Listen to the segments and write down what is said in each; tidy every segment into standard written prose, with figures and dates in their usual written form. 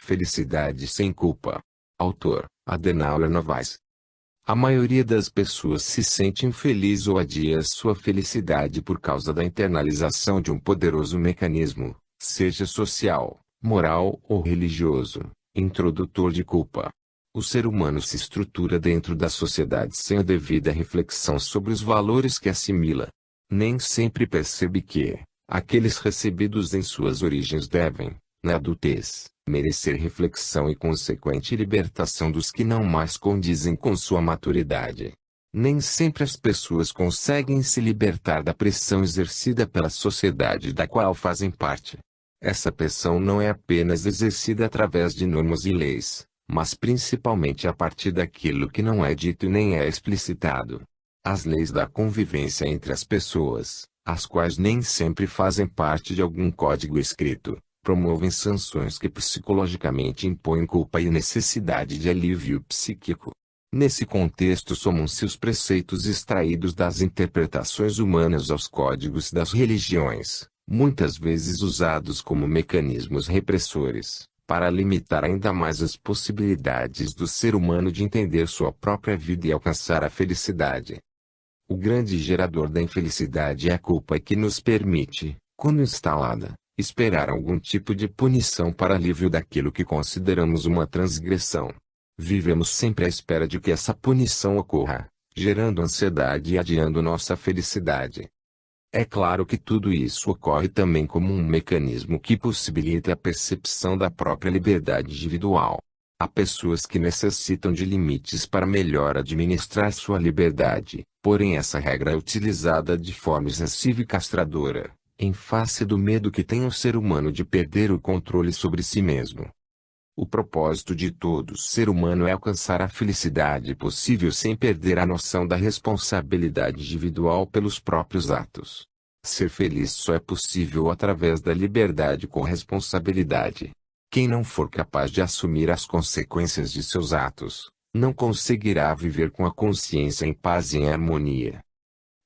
Felicidade sem culpa. Autor: Adenauer Novaes. A maioria das pessoas se sente infeliz ou adia sua felicidade por causa da internalização de um poderoso mecanismo, seja social, moral ou religioso, introdutor de culpa. O ser humano se estrutura dentro da sociedade sem a devida reflexão sobre os valores que assimila. Nem sempre percebe que aqueles recebidos em suas origens devem, na adultez, merecer reflexão e consequente libertação dos que não mais condizem com sua maturidade. Nem sempre as pessoas conseguem se libertar da pressão exercida pela sociedade da qual fazem parte. Essa pressão não é apenas exercida através de normas e leis, mas principalmente a partir daquilo que não é dito e nem é explicitado. As leis da convivência entre as pessoas, as quais nem sempre fazem parte de algum código escrito, promovem sanções que psicologicamente impõem culpa e necessidade de alívio psíquico. Nesse contexto somam-se os preceitos extraídos das interpretações humanas aos códigos das religiões, muitas vezes usados como mecanismos repressores, para limitar ainda mais as possibilidades do ser humano de entender sua própria vida e alcançar a felicidade. O grande gerador da infelicidade é a culpa que nos permite, quando instalada, esperar algum tipo de punição para alívio daquilo que consideramos uma transgressão. Vivemos sempre à espera de que essa punição ocorra, gerando ansiedade e adiando nossa felicidade. É claro que tudo isso ocorre também como um mecanismo que possibilita a percepção da própria liberdade individual. Há pessoas que necessitam de limites para melhor administrar sua liberdade, porém essa regra é utilizada de forma excessiva e castradora, em face do medo que tem o ser humano de perder o controle sobre si mesmo. O propósito de todo ser humano é alcançar a felicidade possível sem perder a noção da responsabilidade individual pelos próprios atos. Ser feliz só é possível através da liberdade com responsabilidade. Quem não for capaz de assumir as consequências de seus atos, não conseguirá viver com a consciência em paz e em harmonia.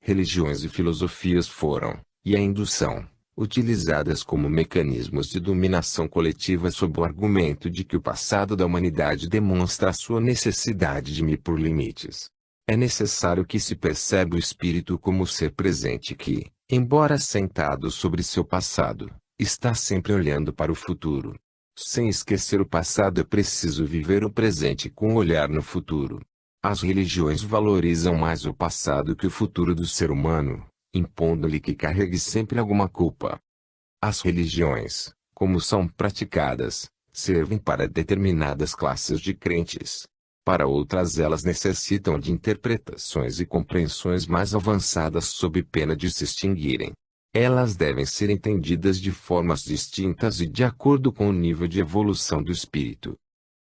Religiões e filosofias foram, e ainda são, utilizadas como mecanismos de dominação coletiva sob o argumento de que o passado da humanidade demonstra a sua necessidade de impor limites. É necessário que se perceba o espírito como ser presente que, embora sentado sobre seu passado, está sempre olhando para o futuro. Sem esquecer o passado é preciso viver o presente com olhar no futuro. As religiões valorizam mais o passado que o futuro do ser humano, impondo-lhe que carregue sempre alguma culpa. As religiões, como são praticadas, servem para determinadas classes de crentes. Para outras elas necessitam de interpretações e compreensões mais avançadas sob pena de se extinguirem. Elas devem ser entendidas de formas distintas e de acordo com o nível de evolução do espírito.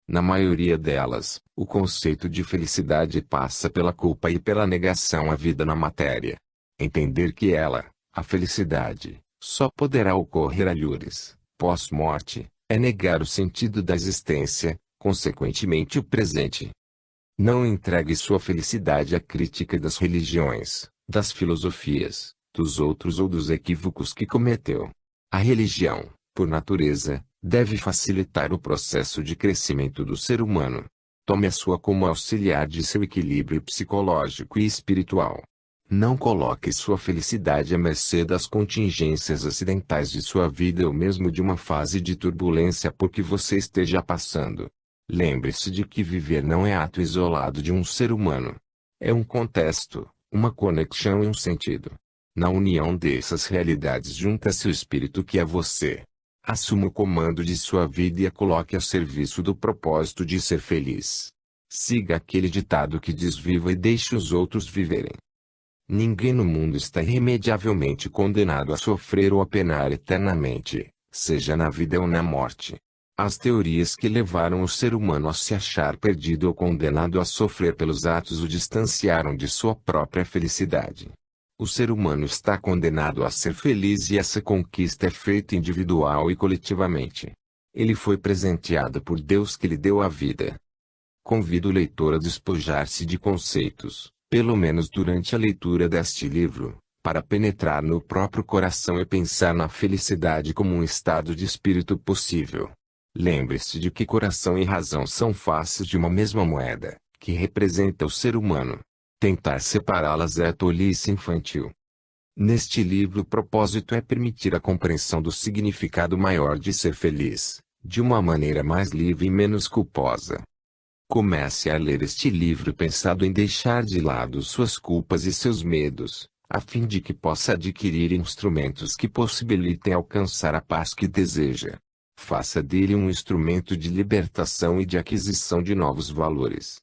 Na maioria delas, o conceito de felicidade passa pela culpa e pela negação à vida na matéria. Entender que ela, a felicidade, só poderá ocorrer alhures, pós-morte, é negar o sentido da existência, consequentemente o presente. Não entregue sua felicidade à crítica das religiões, das filosofias, dos outros ou dos equívocos que cometeu. A religião, por natureza, deve facilitar o processo de crescimento do ser humano. Tome a sua como auxiliar de seu equilíbrio psicológico e espiritual. Não coloque sua felicidade à mercê das contingências acidentais de sua vida ou mesmo de uma fase de turbulência por que você esteja passando. Lembre-se de que viver não é ato isolado de um ser humano. É um contexto, uma conexão e um sentido. Na união dessas realidades junta-se o espírito que é você. Assuma o comando de sua vida e a coloque a serviço do propósito de ser feliz. Siga aquele ditado que diz: viva e deixe os outros viverem. Ninguém no mundo está irremediavelmente condenado a sofrer ou a penar eternamente, seja na vida ou na morte. As teorias que levaram o ser humano a se achar perdido ou condenado a sofrer pelos atos o distanciaram de sua própria felicidade. O ser humano está condenado a ser feliz e essa conquista é feita individual e coletivamente. Ele foi presenteado por Deus que lhe deu a vida. Convido o leitor a despojar-se de conceitos, pelo menos durante a leitura deste livro, para penetrar no próprio coração e pensar na felicidade como um estado de espírito possível. Lembre-se de que coração e razão são faces de uma mesma moeda, que representa o ser humano. Tentar separá-las é tolice infantil. Neste livro o propósito é permitir a compreensão do significado maior de ser feliz, de uma maneira mais livre e menos culposa. Comece a ler este livro pensado em deixar de lado suas culpas e seus medos, a fim de que possa adquirir instrumentos que possibilitem alcançar a paz que deseja. Faça dele um instrumento de libertação e de aquisição de novos valores.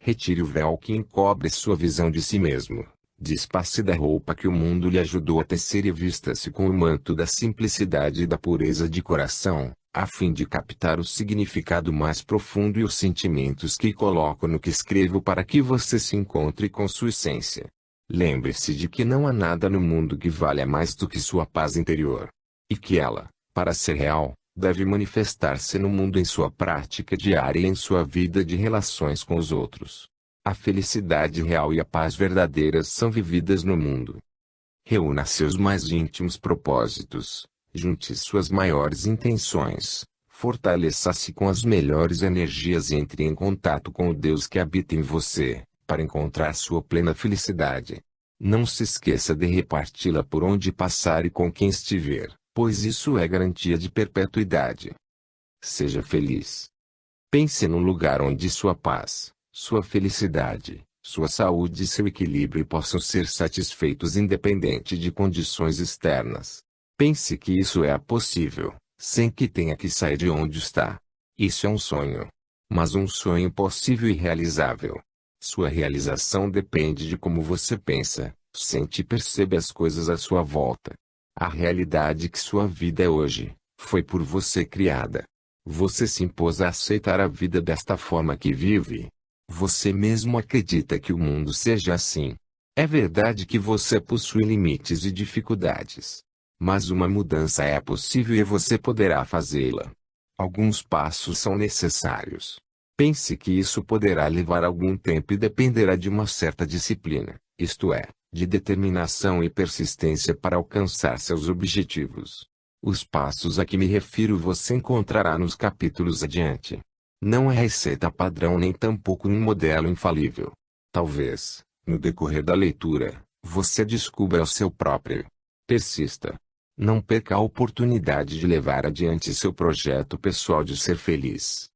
Retire o véu que encobre sua visão de si mesmo. Despasse da roupa que o mundo lhe ajudou a tecer e vista-se com o manto da simplicidade e da pureza de coração, a fim de captar o significado mais profundo e os sentimentos que coloco no que escrevo para que você se encontre com sua essência. Lembre-se de que não há nada no mundo que valha mais do que sua paz interior. E que ela, para ser real, deve manifestar-se no mundo em sua prática diária e em sua vida de relações com os outros. A felicidade real e a paz verdadeiras são vividas no mundo. Reúna seus mais íntimos propósitos, junte suas maiores intenções, fortaleça-se com as melhores energias e entre em contato com o Deus que habita em você, para encontrar sua plena felicidade. Não se esqueça de reparti-la por onde passar e com quem estiver, pois isso é garantia de perpetuidade. Seja feliz. Pense no lugar onde sua paz, sua felicidade, sua saúde e seu equilíbrio possam ser satisfeitos independente de condições externas. Pense que isso é possível, sem que tenha que sair de onde está. Isso é um sonho. Mas um sonho possível e realizável. Sua realização depende de como você pensa, sente e percebe as coisas à sua volta. A realidade que sua vida é hoje, foi por você criada. Você se impôs a aceitar a vida desta forma que vive. Você mesmo acredita que o mundo seja assim. É verdade que você possui limites e dificuldades. Mas uma mudança é possível e você poderá fazê-la. Alguns passos são necessários. Pense que isso poderá levar algum tempo e dependerá de uma certa disciplina, isto é, de determinação e persistência para alcançar seus objetivos. Os passos a que me refiro você encontrará nos capítulos adiante. Não é receita padrão nem tampouco um modelo infalível. Talvez, no decorrer da leitura, você descubra o seu próprio. Persista. Não perca a oportunidade de levar adiante seu projeto pessoal de ser feliz.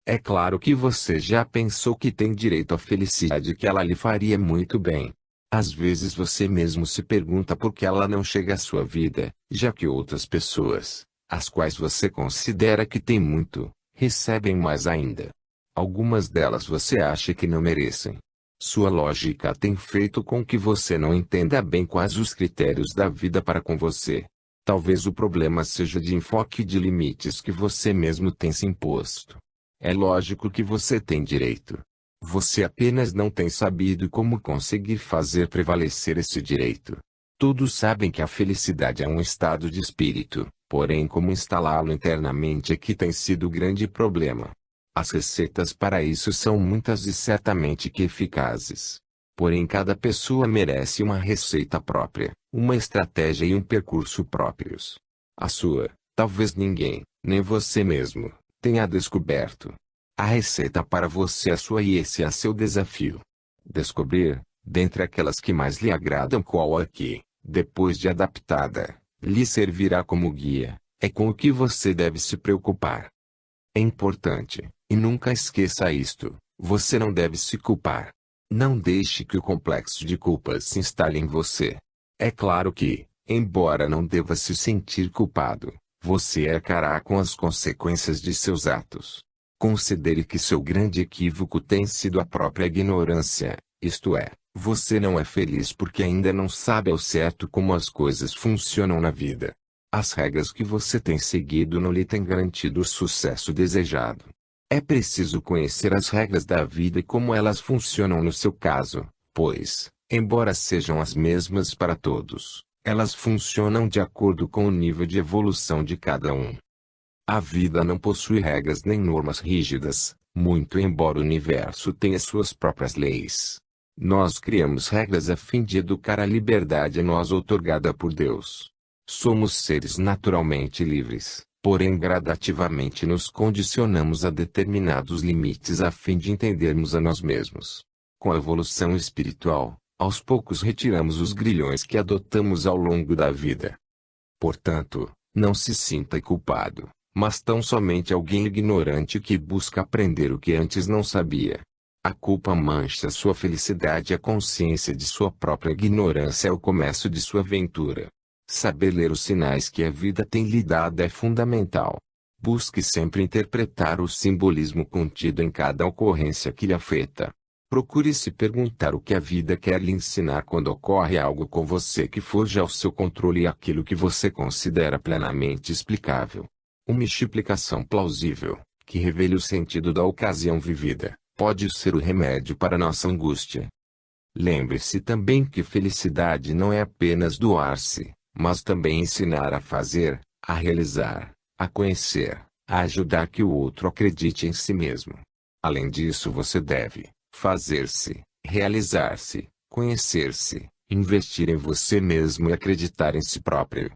É claro que você já pensou que tem direito à felicidade e que ela lhe faria muito bem. Às vezes você mesmo se pergunta por que ela não chega à sua vida, já que outras pessoas, as quais você considera que têm muito, recebem mais ainda. Algumas delas você acha que não merecem. Sua lógica tem feito com que você não entenda bem quais os critérios da vida para com você. Talvez o problema seja de enfoque e de limites que você mesmo tem se imposto. É lógico que você tem direito. Você apenas não tem sabido como conseguir fazer prevalecer esse direito. Todos sabem que a felicidade é um estado de espírito, porém como instalá-lo internamente é que tem sido o grande problema. As receitas para isso são muitas e certamente que eficazes. Porém cada pessoa merece uma receita própria, uma estratégia e um percurso próprios. A sua, talvez ninguém, nem você mesmo, tenha descoberto. A receita para você é sua e esse é seu desafio. Descobrir, dentre aquelas que mais lhe agradam qual a que, depois de adaptada, lhe servirá como guia, é com o que você deve se preocupar. É importante, e nunca esqueça isto, você não deve se culpar. Não deixe que o complexo de culpa se instale em você. É claro que, embora não deva se sentir culpado, você arcará com as consequências de seus atos. Considere que seu grande equívoco tem sido a própria ignorância, isto é, você não é feliz porque ainda não sabe ao certo como as coisas funcionam na vida. As regras que você tem seguido não lhe têm garantido o sucesso desejado. É preciso conhecer as regras da vida e como elas funcionam no seu caso, pois, embora sejam as mesmas para todos, elas funcionam de acordo com o nível de evolução de cada um. A vida não possui regras nem normas rígidas, muito embora o universo tenha suas próprias leis. Nós criamos regras a fim de educar a liberdade a nós outorgada por Deus. Somos seres naturalmente livres, Porém gradativamente nos condicionamos a determinados limites a fim de entendermos a nós mesmos. Com a evolução espiritual, aos poucos retiramos os grilhões que adotamos ao longo da vida. Portanto, não se sinta culpado, mas tão somente alguém ignorante que busca aprender o que antes não sabia. A culpa mancha sua felicidade e a consciência de sua própria ignorância é o começo de sua aventura. Saber ler os sinais que a vida tem lhe dado é fundamental. Busque sempre interpretar o simbolismo contido em cada ocorrência que lhe afeta. Procure se perguntar o que a vida quer lhe ensinar quando ocorre algo com você que foge ao seu controle e aquilo que você considera plenamente explicável. Uma explicação plausível, que revele o sentido da ocasião vivida, pode ser o remédio para nossa angústia. Lembre-se também que felicidade não é apenas doar-se, mas também ensinar a fazer, a realizar, a conhecer, a ajudar que o outro acredite em si mesmo. Além disso, você deve fazer-se, realizar-se, conhecer-se, investir em você mesmo e acreditar em si próprio.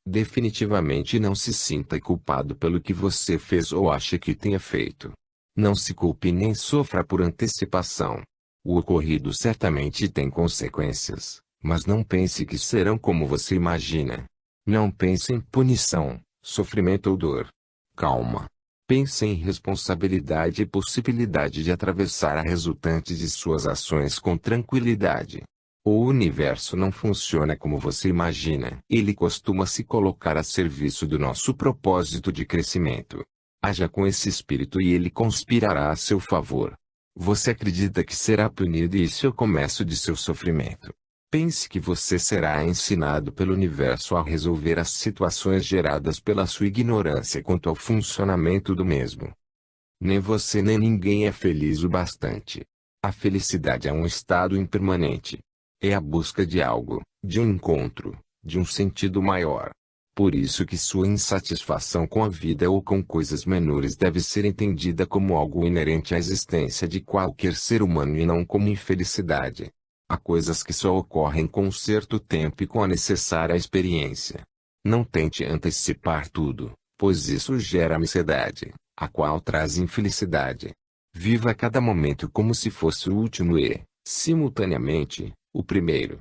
Definitivamente não se sinta culpado pelo que você fez ou acha que tenha feito. Não se culpe nem sofra por antecipação. O ocorrido certamente tem consequências, mas não pense que serão como você imagina. Não pense em punição, sofrimento ou dor. Calma. Pense em responsabilidade e possibilidade de atravessar a resultante de suas ações com tranquilidade. O universo não funciona como você imagina. Ele costuma se colocar a serviço do nosso propósito de crescimento. Haja com esse espírito e ele conspirará a seu favor. Você acredita que será punido e isso é o começo de seu sofrimento. Pense que você será ensinado pelo universo a resolver as situações geradas pela sua ignorância quanto ao funcionamento do mesmo. Nem você nem ninguém é feliz o bastante. A felicidade é um estado impermanente. É a busca de algo, de um encontro, de um sentido maior. Por isso que sua insatisfação com a vida ou com coisas menores deve ser entendida como algo inerente à existência de qualquer ser humano e não como infelicidade. Há coisas que só ocorrem com um certo tempo e com a necessária experiência. Não tente antecipar tudo, pois isso gera ansiedade, a qual traz infelicidade. Viva cada momento como se fosse o último e, simultaneamente, o primeiro.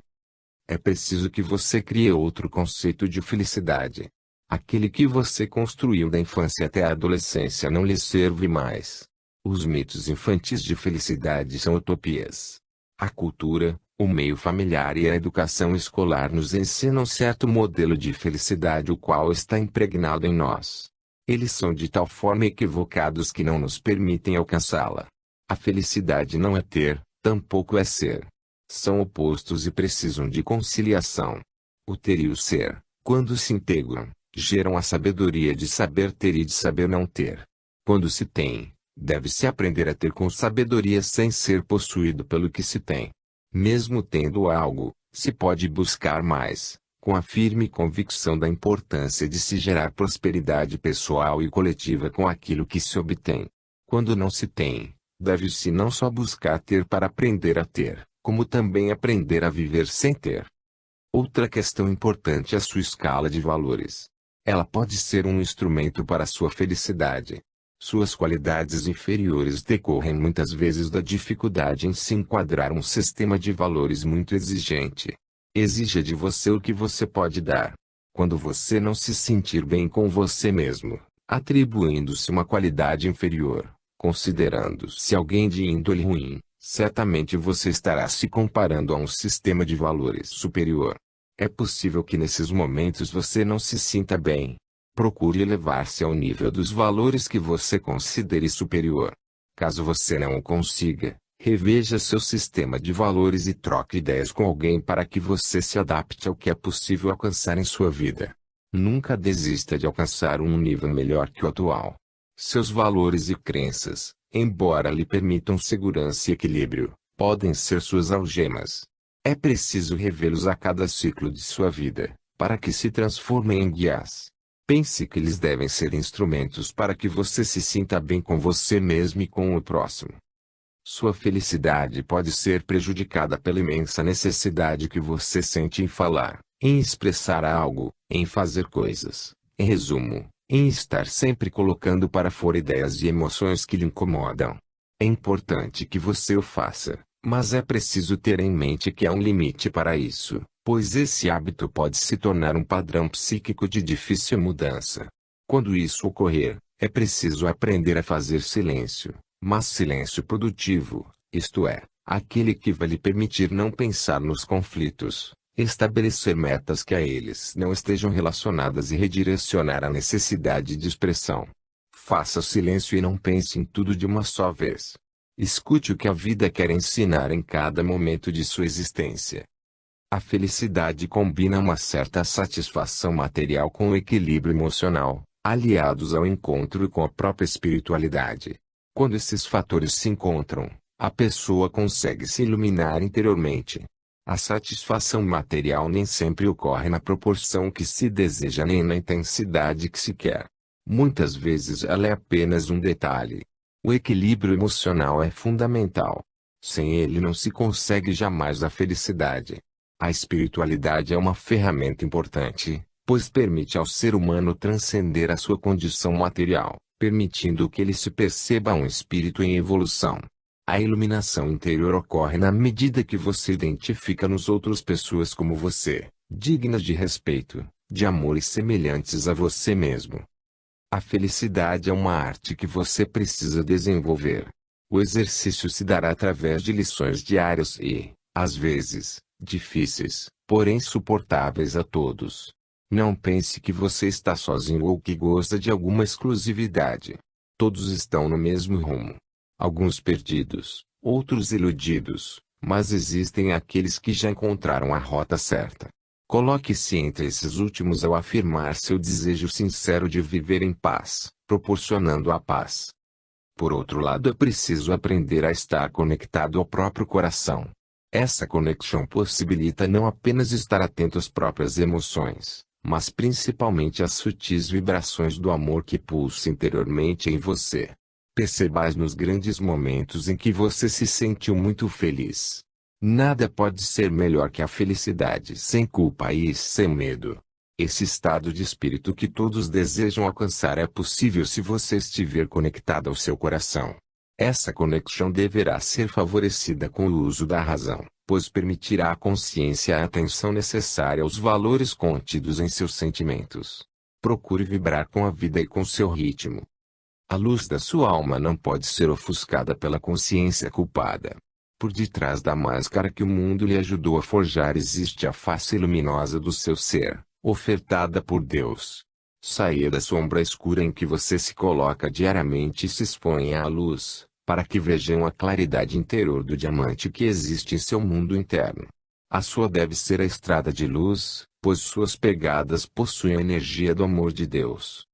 É preciso que você crie outro conceito de felicidade. Aquele que você construiu da infância até a adolescência não lhe serve mais. Os mitos infantis de felicidade são utopias. A cultura, o meio familiar e a educação escolar nos ensinam certo modelo de felicidade o qual está impregnado em nós. Eles são de tal forma equivocados que não nos permitem alcançá-la. A felicidade não é ter, tampouco é ser. São opostos e precisam de conciliação. O ter e o ser, quando se integram, geram a sabedoria de saber ter e de saber não ter. Quando se tem, deve-se aprender a ter com sabedoria sem ser possuído pelo que se tem. Mesmo tendo algo, se pode buscar mais, com a firme convicção da importância de se gerar prosperidade pessoal e coletiva com aquilo que se obtém. Quando não se tem, deve-se não só buscar ter para aprender a ter, como também aprender a viver sem ter. Outra questão importante é a sua escala de valores. Ela pode ser um instrumento para a sua felicidade. Suas qualidades inferiores decorrem muitas vezes da dificuldade em se enquadrar um sistema de valores muito exigente. Exija de você o que você pode dar. Quando você não se sentir bem com você mesmo, atribuindo-se uma qualidade inferior, considerando-se alguém de índole ruim, certamente você estará se comparando a um sistema de valores superior. É possível que nesses momentos você não se sinta bem. Procure elevar-se ao nível dos valores que você considere superior. Caso você não o consiga, reveja seu sistema de valores e troque ideias com alguém para que você se adapte ao que é possível alcançar em sua vida. Nunca desista de alcançar um nível melhor que o atual. Seus valores e crenças, embora lhe permitam segurança e equilíbrio, podem ser suas algemas. É preciso revê-los a cada ciclo de sua vida, para que se transformem em guias. Pense que eles devem ser instrumentos para que você se sinta bem com você mesmo e com o próximo. Sua felicidade pode ser prejudicada pela imensa necessidade que você sente em falar, em expressar algo, em fazer coisas. Em resumo, em estar sempre colocando para fora ideias e emoções que lhe incomodam. É importante que você o faça, mas é preciso ter em mente que há um limite para isso, pois esse hábito pode se tornar um padrão psíquico de difícil mudança. Quando isso ocorrer, é preciso aprender a fazer silêncio, mas silêncio produtivo, isto é, aquele que vai lhe permitir não pensar nos conflitos, estabelecer metas que a eles não estejam relacionadas e redirecionar a necessidade de expressão. Faça silêncio e não pense em tudo de uma só vez. Escute o que a vida quer ensinar em cada momento de sua existência. A felicidade combina uma certa satisfação material com o equilíbrio emocional, aliados ao encontro com a própria espiritualidade. Quando esses fatores se encontram, a pessoa consegue se iluminar interiormente. A satisfação material nem sempre ocorre na proporção que se deseja nem na intensidade que se quer. Muitas vezes ela é apenas um detalhe. O equilíbrio emocional é fundamental. Sem ele não se consegue jamais a felicidade. A espiritualidade é uma ferramenta importante, pois permite ao ser humano transcender a sua condição material, permitindo que ele se perceba um espírito em evolução. A iluminação interior ocorre na medida que você identifica nos outros pessoas como você, dignas de respeito, de amor e semelhantes a você mesmo. A felicidade é uma arte que você precisa desenvolver. O exercício se dará através de lições diárias e, às vezes, difíceis, porém suportáveis a todos. Não pense que você está sozinho ou que goza de alguma exclusividade. Todos estão no mesmo rumo. Alguns perdidos, outros iludidos, mas existem aqueles que já encontraram a rota certa. Coloque-se entre esses últimos ao afirmar seu desejo sincero de viver em paz, proporcionando a paz. Por outro lado, é preciso aprender a estar conectado ao próprio coração. Essa conexão possibilita não apenas estar atento às próprias emoções, mas principalmente às sutis vibrações do amor que pulsa interiormente em você. Percebais nos grandes momentos em que você se sentiu muito feliz. Nada pode ser melhor que a felicidade sem culpa e sem medo. Esse estado de espírito que todos desejam alcançar é possível se você estiver conectado ao seu coração. Essa conexão deverá ser favorecida com o uso da razão, pois permitirá à consciência a atenção necessária aos valores contidos em seus sentimentos. Procure vibrar com a vida e com seu ritmo. A luz da sua alma não pode ser ofuscada pela consciência culpada. Por detrás da máscara que o mundo lhe ajudou a forjar existe a face luminosa do seu ser, ofertada por Deus. Saia da sombra escura em que você se coloca diariamente e se exponha à luz, para que vejam a claridade interior do diamante que existe em seu mundo interno. A sua deve ser a estrada de luz, pois suas pegadas possuem a energia do amor de Deus.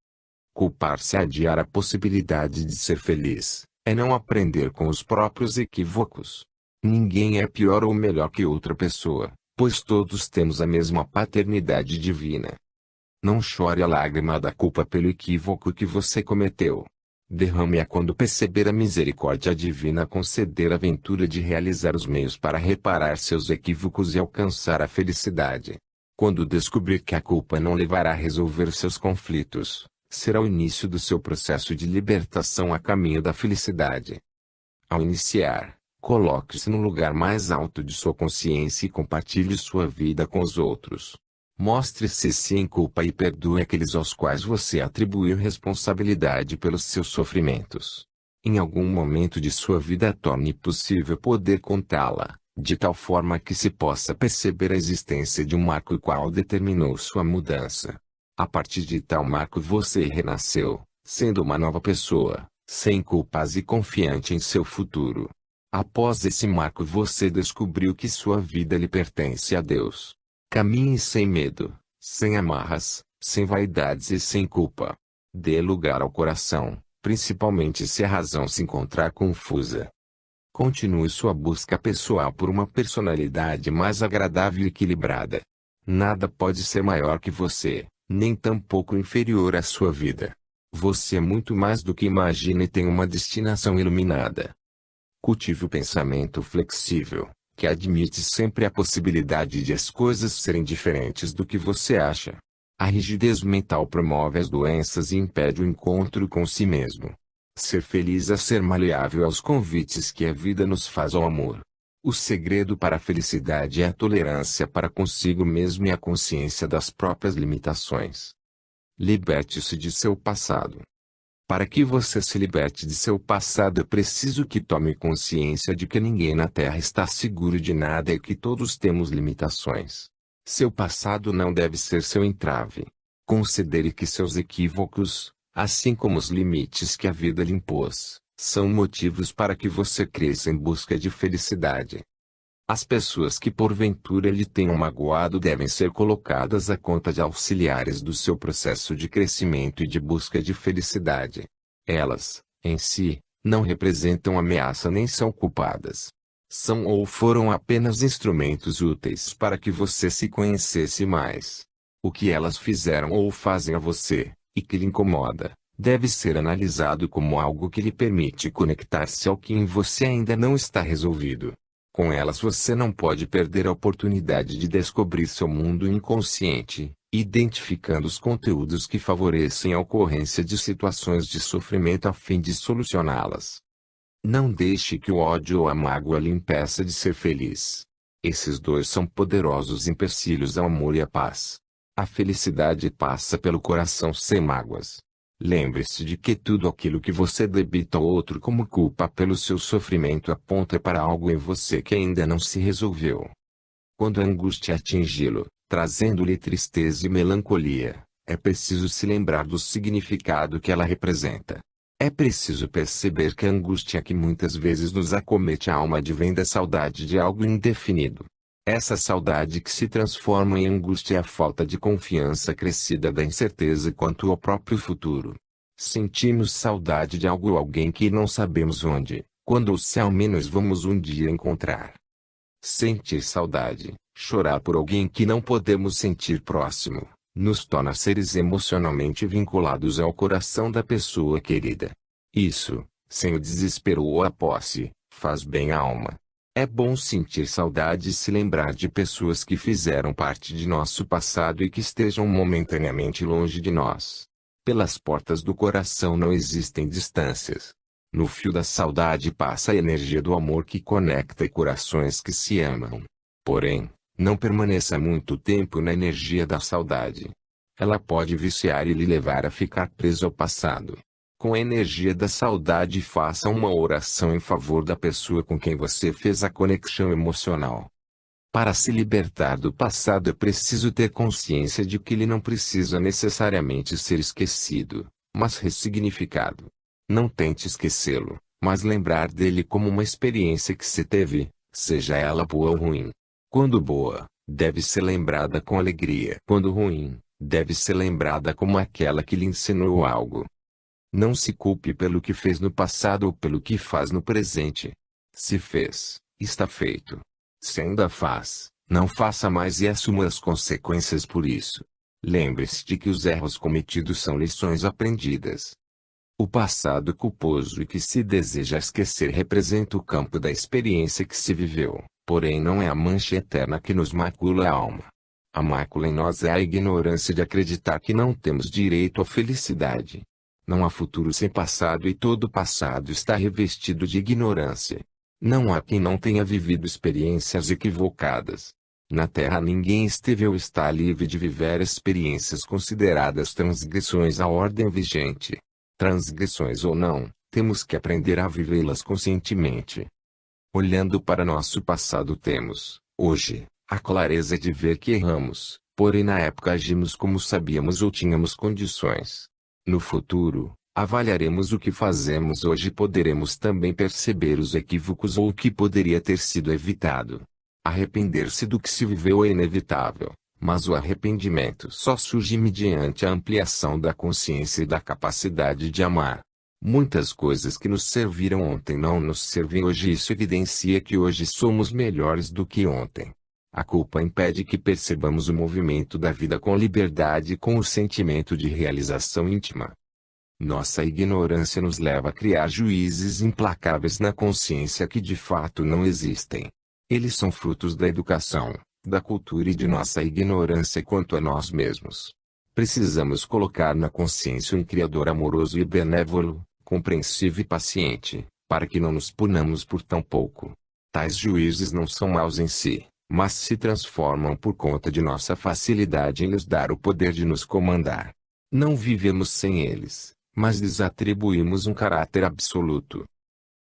Culpar-se é adiar a possibilidade de ser feliz, é não aprender com os próprios equívocos. Ninguém é pior ou melhor que outra pessoa, pois todos temos a mesma paternidade divina. Não chore a lágrima da culpa pelo equívoco que você cometeu. Derrame-a quando perceber a misericórdia divina conceder a ventura de realizar os meios para reparar seus equívocos e alcançar a felicidade. Quando descobrir que a culpa não levará a resolver seus conflitos, será o início do seu processo de libertação a caminho da felicidade. Ao iniciar, coloque-se no lugar mais alto de sua consciência e compartilhe sua vida com os outros. Mostre-se sem culpa e perdoe aqueles aos quais você atribuiu responsabilidade pelos seus sofrimentos. Em algum momento de sua vida torne possível poder contá-la, de tal forma que se possa perceber a existência de um marco qual determinou sua mudança. A partir de tal marco você renasceu, sendo uma nova pessoa, sem culpas e confiante em seu futuro. Após esse marco você descobriu que sua vida lhe pertence a Deus. Caminhe sem medo, sem amarras, sem vaidades e sem culpa. Dê lugar ao coração, principalmente se a razão se encontrar confusa. Continue sua busca pessoal por uma personalidade mais agradável e equilibrada. Nada pode ser maior que você, nem tampouco inferior à sua vida. Você é muito mais do que imagina e tem uma destinação iluminada. Cultive o pensamento flexível, que admite sempre a possibilidade de as coisas serem diferentes do que você acha. A rigidez mental promove as doenças e impede o encontro com si mesmo. Ser feliz é ser maleável aos convites que a vida nos faz ao amor. O segredo para a felicidade é a tolerância para consigo mesmo e a consciência das próprias limitações. Liberte-se de seu passado. Para que você se liberte de seu passado é preciso que tome consciência de que ninguém na Terra está seguro de nada e que todos temos limitações. Seu passado não deve ser seu entrave. Considere que seus equívocos, assim como os limites que a vida lhe impôs, são motivos para que você cresça em busca de felicidade. As pessoas que porventura lhe tenham magoado devem ser colocadas à conta de auxiliares do seu processo de crescimento e de busca de felicidade. Elas, em si, não representam ameaça nem são culpadas. São ou foram apenas instrumentos úteis para que você se conhecesse mais. O que elas fizeram ou fazem a você, e que lhe incomoda, deve ser analisado como algo que lhe permite conectar-se ao que em você ainda não está resolvido. Com elas você não pode perder a oportunidade de descobrir seu mundo inconsciente, identificando os conteúdos que favorecem a ocorrência de situações de sofrimento a fim de solucioná-las. Não deixe que o ódio ou a mágoa lhe impeça de ser feliz. Esses dois são poderosos empecilhos ao amor e à paz. A felicidade passa pelo coração sem mágoas. Lembre-se de que tudo aquilo que você debita ao outro como culpa pelo seu sofrimento aponta para algo em você que ainda não se resolveu. Quando a angústia atingi-lo, trazendo-lhe tristeza e melancolia, é preciso se lembrar do significado que ela representa. É preciso perceber que a angústia que muitas vezes nos acomete a alma advém da saudade de algo indefinido. Essa saudade que se transforma em angústia é a falta de confiança crescida da incerteza quanto ao próprio futuro. Sentimos saudade de algo ou alguém que não sabemos onde, quando ou se ao menos vamos um dia encontrar. Sentir saudade, chorar por alguém que não podemos sentir próximo, nos torna seres emocionalmente vinculados ao coração da pessoa querida. Isso, sem o desespero ou a posse, faz bem à alma. É bom sentir saudade e se lembrar de pessoas que fizeram parte de nosso passado e que estejam momentaneamente longe de nós. Pelas portas do coração não existem distâncias. No fio da saudade passa a energia do amor que conecta corações que se amam. Porém, não permaneça muito tempo na energia da saudade. Ela pode viciar e lhe levar a ficar preso ao passado. Com a energia da saudade faça uma oração em favor da pessoa com quem você fez a conexão emocional. Para se libertar do passado é preciso ter consciência de que ele não precisa necessariamente ser esquecido, mas ressignificado. Não tente esquecê-lo, mas lembrar dele como uma experiência que se teve, seja ela boa ou ruim. Quando boa, deve ser lembrada com alegria. Quando ruim, deve ser lembrada como aquela que lhe ensinou algo. Não se culpe pelo que fez no passado ou pelo que faz no presente. Se fez, está feito. Se ainda faz, não faça mais e assuma as consequências por isso. Lembre-se de que os erros cometidos são lições aprendidas. O passado culposo e que se deseja esquecer representa o campo da experiência que se viveu, porém não é a mancha eterna que nos macula a alma. A mácula em nós é a ignorância de acreditar que não temos direito à felicidade. Não há futuro sem passado e todo passado está revestido de ignorância. Não há quem não tenha vivido experiências equivocadas. Na Terra ninguém esteve ou está livre de viver experiências consideradas transgressões à ordem vigente. Transgressões ou não, temos que aprender a vivê-las conscientemente. Olhando para nosso passado temos, hoje, a clareza de ver que erramos, porém na época agimos como sabíamos ou tínhamos condições. No futuro, avaliaremos o que fazemos hoje e poderemos também perceber os equívocos ou o que poderia ter sido evitado. Arrepender-se do que se viveu é inevitável, mas o arrependimento só surge mediante a ampliação da consciência e da capacidade de amar. Muitas coisas que nos serviram ontem não nos servem hoje e isso evidencia que hoje somos melhores do que ontem. A culpa impede que percebamos o movimento da vida com liberdade e com o sentimento de realização íntima. Nossa ignorância nos leva a criar juízes implacáveis na consciência que de fato não existem. Eles são frutos da educação, da cultura e de nossa ignorância quanto a nós mesmos. Precisamos colocar na consciência um Criador amoroso e benévolo, compreensivo e paciente, para que não nos punamos por tão pouco. Tais juízes não são maus em si, mas se transformam por conta de nossa facilidade em lhes dar o poder de nos comandar. Não vivemos sem eles, mas lhes atribuímos um caráter absoluto.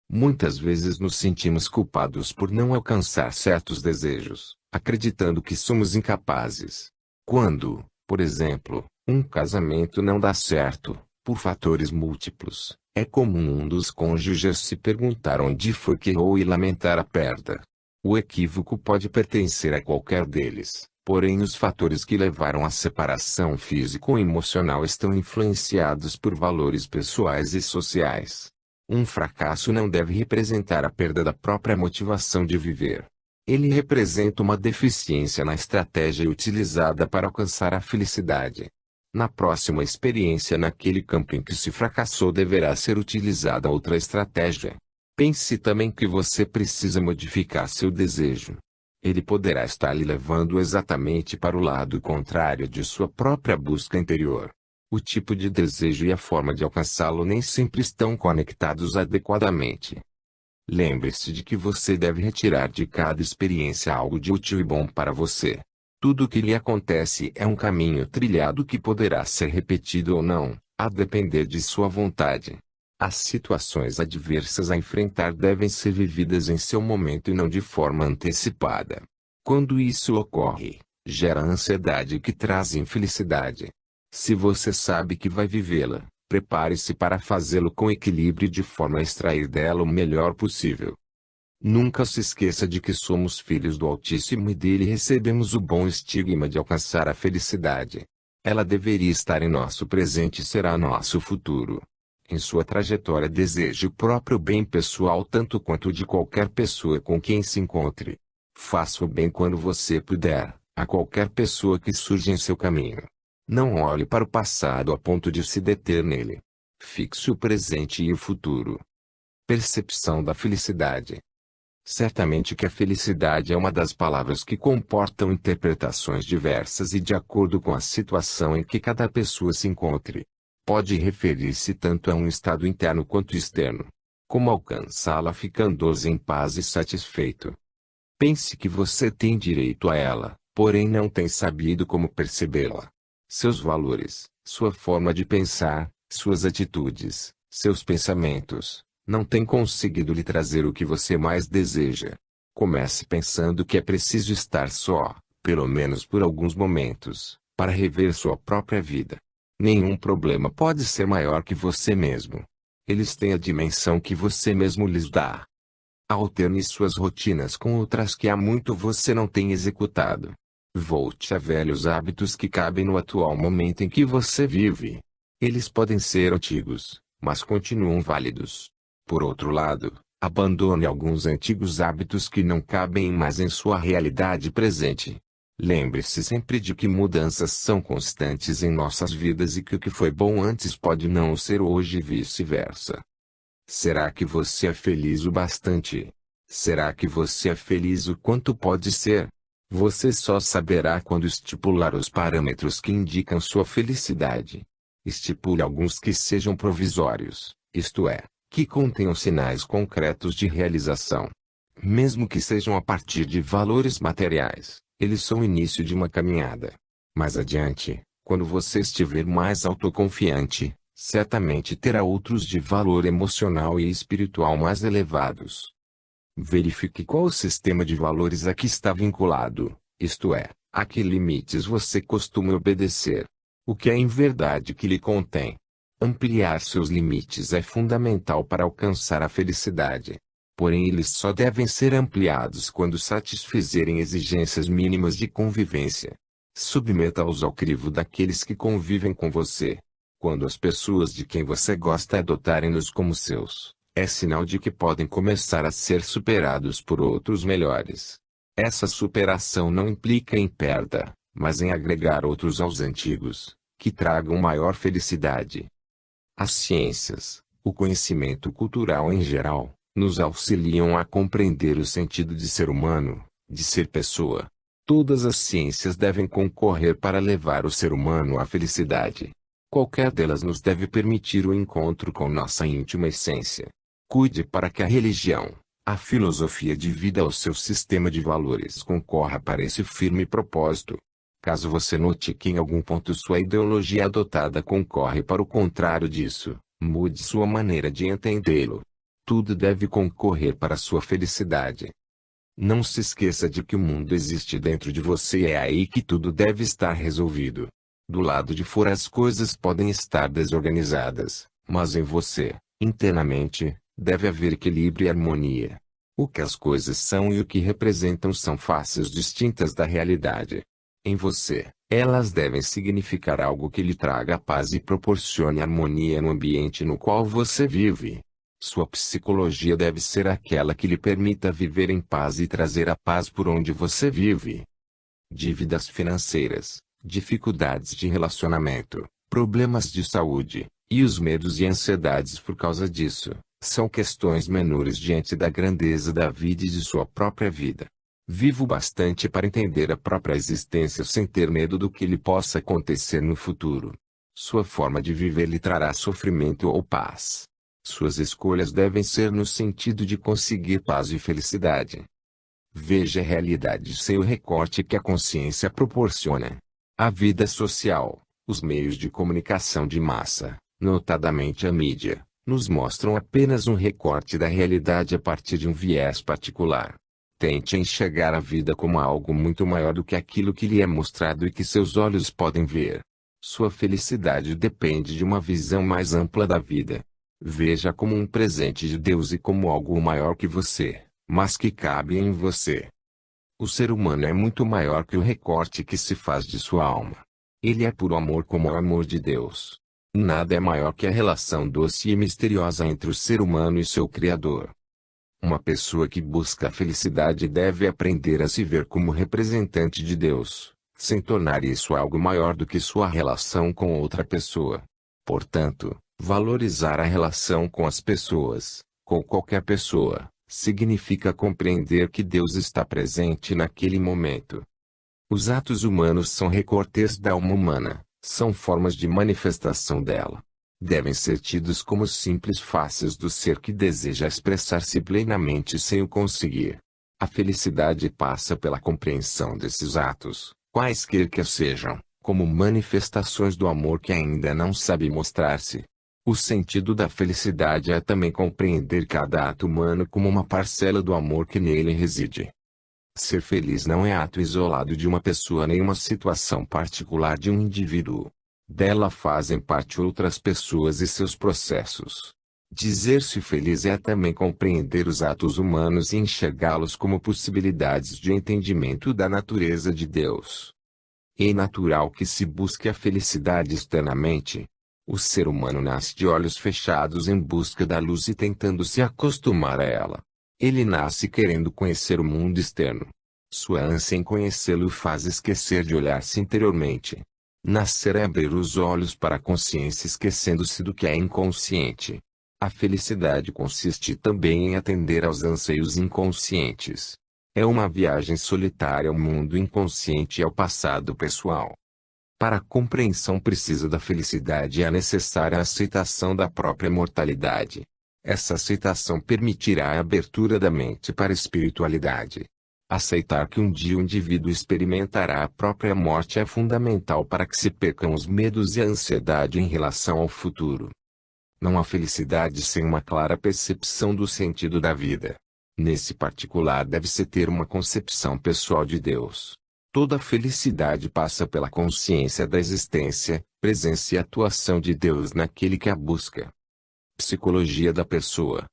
Muitas vezes nos sentimos culpados por não alcançar certos desejos, acreditando que somos incapazes. Quando, por exemplo, um casamento não dá certo, por fatores múltiplos, é comum um dos cônjuges se perguntar onde foi que errou e lamentar a perda. O equívoco pode pertencer a qualquer deles, porém os fatores que levaram à separação físico ou emocional estão influenciados por valores pessoais e sociais. Um fracasso não deve representar a perda da própria motivação de viver. Ele representa uma deficiência na estratégia utilizada para alcançar a felicidade. Na próxima experiência naquele campo em que se fracassou deverá ser utilizada outra estratégia. Pense também que você precisa modificar seu desejo. Ele poderá estar lhe levando exatamente para o lado contrário de sua própria busca interior. O tipo de desejo e a forma de alcançá-lo nem sempre estão conectados adequadamente. Lembre-se de que você deve retirar de cada experiência algo de útil e bom para você. Tudo o que lhe acontece é um caminho trilhado que poderá ser repetido ou não, a depender de sua vontade. As situações adversas a enfrentar devem ser vividas em seu momento e não de forma antecipada. Quando isso ocorre, gera ansiedade que traz infelicidade. Se você sabe que vai vivê-la, prepare-se para fazê-lo com equilíbrio de forma a extrair dela o melhor possível. Nunca se esqueça de que somos filhos do Altíssimo e dele recebemos o bom estigma de alcançar a felicidade. Ela deveria estar em nosso presente e será nosso futuro. Em sua trajetória deseje o próprio bem pessoal tanto quanto o de qualquer pessoa com quem se encontre. Faça o bem quando você puder, a qualquer pessoa que surja em seu caminho. Não olhe para o passado a ponto de se deter nele. Fixe o presente e o futuro. Percepção da felicidade. Certamente que a felicidade é uma das palavras que comportam interpretações diversas e de acordo com a situação em que cada pessoa se encontre. Pode referir-se tanto a um estado interno quanto externo. Como alcançá-la ficando-se em paz e satisfeito. Pense que você tem direito a ela, porém não tem sabido como percebê-la. Seus valores, sua forma de pensar, suas atitudes, seus pensamentos, não têm conseguido lhe trazer o que você mais deseja. Comece pensando que é preciso estar só, pelo menos por alguns momentos, para rever sua própria vida. Nenhum problema pode ser maior que você mesmo. Eles têm a dimensão que você mesmo lhes dá. Alterne suas rotinas com outras que há muito você não tem executado. Volte a velhos hábitos que cabem no atual momento em que você vive. Eles podem ser antigos, mas continuam válidos. Por outro lado, abandone alguns antigos hábitos que não cabem mais em sua realidade presente. Lembre-se sempre de que mudanças são constantes em nossas vidas e que o que foi bom antes pode não ser hoje e vice-versa. Será que você é feliz o bastante? Será que você é feliz o quanto pode ser? Você só saberá quando estipular os parâmetros que indicam sua felicidade. Estipule alguns que sejam provisórios, isto é, que contenham sinais concretos de realização. Mesmo que sejam a partir de valores materiais, eles são o início de uma caminhada. Mais adiante, quando você estiver mais autoconfiante, certamente terá outros de valor emocional e espiritual mais elevados. Verifique qual o sistema de valores a que está vinculado, isto é, a que limites você costuma obedecer. O que é em verdade que lhe contém. Ampliar seus limites é fundamental para alcançar a felicidade. Porém eles só devem ser ampliados quando satisfizerem exigências mínimas de convivência. Submeta-os ao crivo daqueles que convivem com você. Quando as pessoas de quem você gosta adotarem-nos como seus, é sinal de que podem começar a ser superados por outros melhores. Essa superação não implica em perda, mas em agregar outros aos antigos, que tragam maior felicidade. As ciências, o conhecimento cultural em geral, nos auxiliam a compreender o sentido de ser humano, de ser pessoa. Todas as ciências devem concorrer para levar o ser humano à felicidade. Qualquer delas nos deve permitir o encontro com nossa íntima essência. Cuide para que a religião, a filosofia de vida ou seu sistema de valores concorra para esse firme propósito. Caso você note que em algum ponto sua ideologia adotada concorre para o contrário disso, mude sua maneira de entendê-lo. Tudo deve concorrer para sua felicidade. Não se esqueça de que o mundo existe dentro de você e é aí que tudo deve estar resolvido. Do lado de fora as coisas podem estar desorganizadas, mas em você, internamente, deve haver equilíbrio e harmonia. O que as coisas são e o que representam são faces distintas da realidade. Em você, elas devem significar algo que lhe traga paz e proporcione harmonia no ambiente no qual você vive. Sua psicologia deve ser aquela que lhe permita viver em paz e trazer a paz por onde você vive. Dívidas financeiras, dificuldades de relacionamento, problemas de saúde, e os medos e ansiedades por causa disso, são questões menores diante da grandeza da vida e de sua própria vida. Viva o bastante para entender a própria existência sem ter medo do que lhe possa acontecer no futuro. Sua forma de viver lhe trará sofrimento ou paz. Suas escolhas devem ser no sentido de conseguir paz e felicidade. Veja a realidade sem o recorte que a consciência proporciona. A vida social, os meios de comunicação de massa, notadamente a mídia, nos mostram apenas um recorte da realidade a partir de um viés particular. Tente enxergar a vida como algo muito maior do que aquilo que lhe é mostrado e que seus olhos podem ver. Sua felicidade depende de uma visão mais ampla da vida. Veja como um presente de Deus e como algo maior que você, mas que cabe em você. O ser humano é muito maior que o recorte que se faz de sua alma. Ele é puro amor como o amor de Deus. Nada é maior que a relação doce e misteriosa entre o ser humano e seu Criador. Uma pessoa que busca a felicidade deve aprender a se ver como representante de Deus, sem tornar isso algo maior do que sua relação com outra pessoa. Portanto, valorizar a relação com as pessoas, com qualquer pessoa, significa compreender que Deus está presente naquele momento. Os atos humanos são recortes da alma humana, são formas de manifestação dela. Devem ser tidos como simples faces do ser que deseja expressar-se plenamente sem o conseguir. A felicidade passa pela compreensão desses atos, quaisquer que sejam, como manifestações do amor que ainda não sabe mostrar-se. O sentido da felicidade é também compreender cada ato humano como uma parcela do amor que nele reside. Ser feliz não é ato isolado de uma pessoa nem uma situação particular de um indivíduo. Dela fazem parte outras pessoas e seus processos. Dizer-se feliz é também compreender os atos humanos e enxergá-los como possibilidades de entendimento da natureza de Deus. É natural que se busque a felicidade externamente. O ser humano nasce de olhos fechados em busca da luz e tentando se acostumar a ela. Ele nasce querendo conhecer o mundo externo. Sua ânsia em conhecê-lo o faz esquecer de olhar-se interiormente. Nascer é abrir os olhos para a consciência esquecendo-se do que é inconsciente. A felicidade consiste também em atender aos anseios inconscientes. É uma viagem solitária ao mundo inconsciente e ao passado pessoal. Para a compreensão precisa da felicidade é necessária a aceitação da própria mortalidade. Essa aceitação permitirá a abertura da mente para a espiritualidade. Aceitar que um dia o indivíduo experimentará a própria morte é fundamental para que se percam os medos e a ansiedade em relação ao futuro. Não há felicidade sem uma clara percepção do sentido da vida. Nesse particular deve-se ter uma concepção pessoal de Deus. Toda felicidade passa pela consciência da existência, presença e atuação de Deus naquele que a busca. Psicologia da pessoa.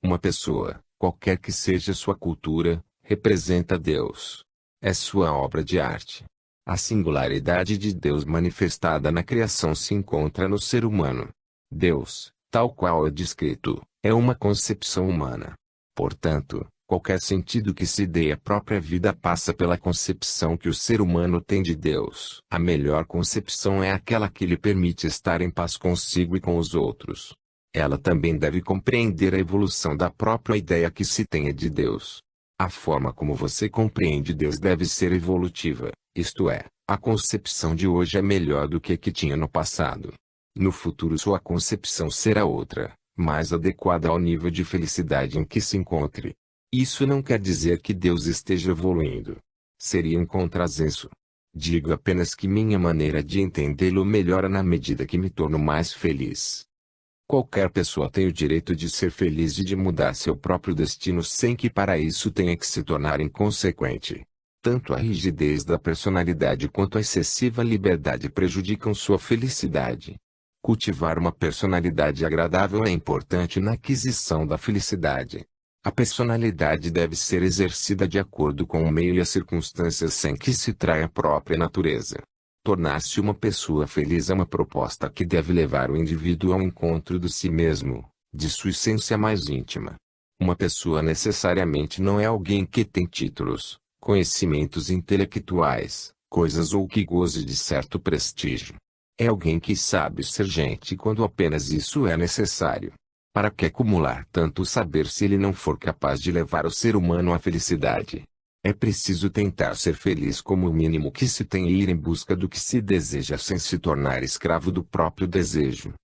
Uma pessoa, qualquer que seja sua cultura, representa Deus. É sua obra de arte. A singularidade de Deus manifestada na criação se encontra no ser humano. Deus, tal qual é descrito, é uma concepção humana. Portanto, qualquer sentido que se dê à própria vida passa pela concepção que o ser humano tem de Deus. A melhor concepção é aquela que lhe permite estar em paz consigo e com os outros. Ela também deve compreender a evolução da própria ideia que se tenha de Deus. A forma como você compreende Deus deve ser evolutiva, isto é, a concepção de hoje é melhor do que a que tinha no passado. No futuro sua concepção será outra, mais adequada ao nível de felicidade em que se encontre. Isso não quer dizer que Deus esteja evoluindo. Seria um contrassenso. Digo apenas que minha maneira de entendê-lo melhora na medida que me torno mais feliz. Qualquer pessoa tem o direito de ser feliz e de mudar seu próprio destino sem que para isso tenha que se tornar inconsequente. Tanto a rigidez da personalidade quanto a excessiva liberdade prejudicam sua felicidade. Cultivar uma personalidade agradável é importante na aquisição da felicidade. A personalidade deve ser exercida de acordo com o meio e as circunstâncias sem que se traia a própria natureza. Tornar-se uma pessoa feliz é uma proposta que deve levar o indivíduo ao encontro de si mesmo, de sua essência mais íntima. Uma pessoa necessariamente não é alguém que tem títulos, conhecimentos intelectuais, coisas ou que goze de certo prestígio. É alguém que sabe ser gente quando apenas isso é necessário. Para que acumular tanto saber se ele não for capaz de levar o ser humano à felicidade? É preciso tentar ser feliz como o mínimo que se tem e ir em busca do que se deseja sem se tornar escravo do próprio desejo.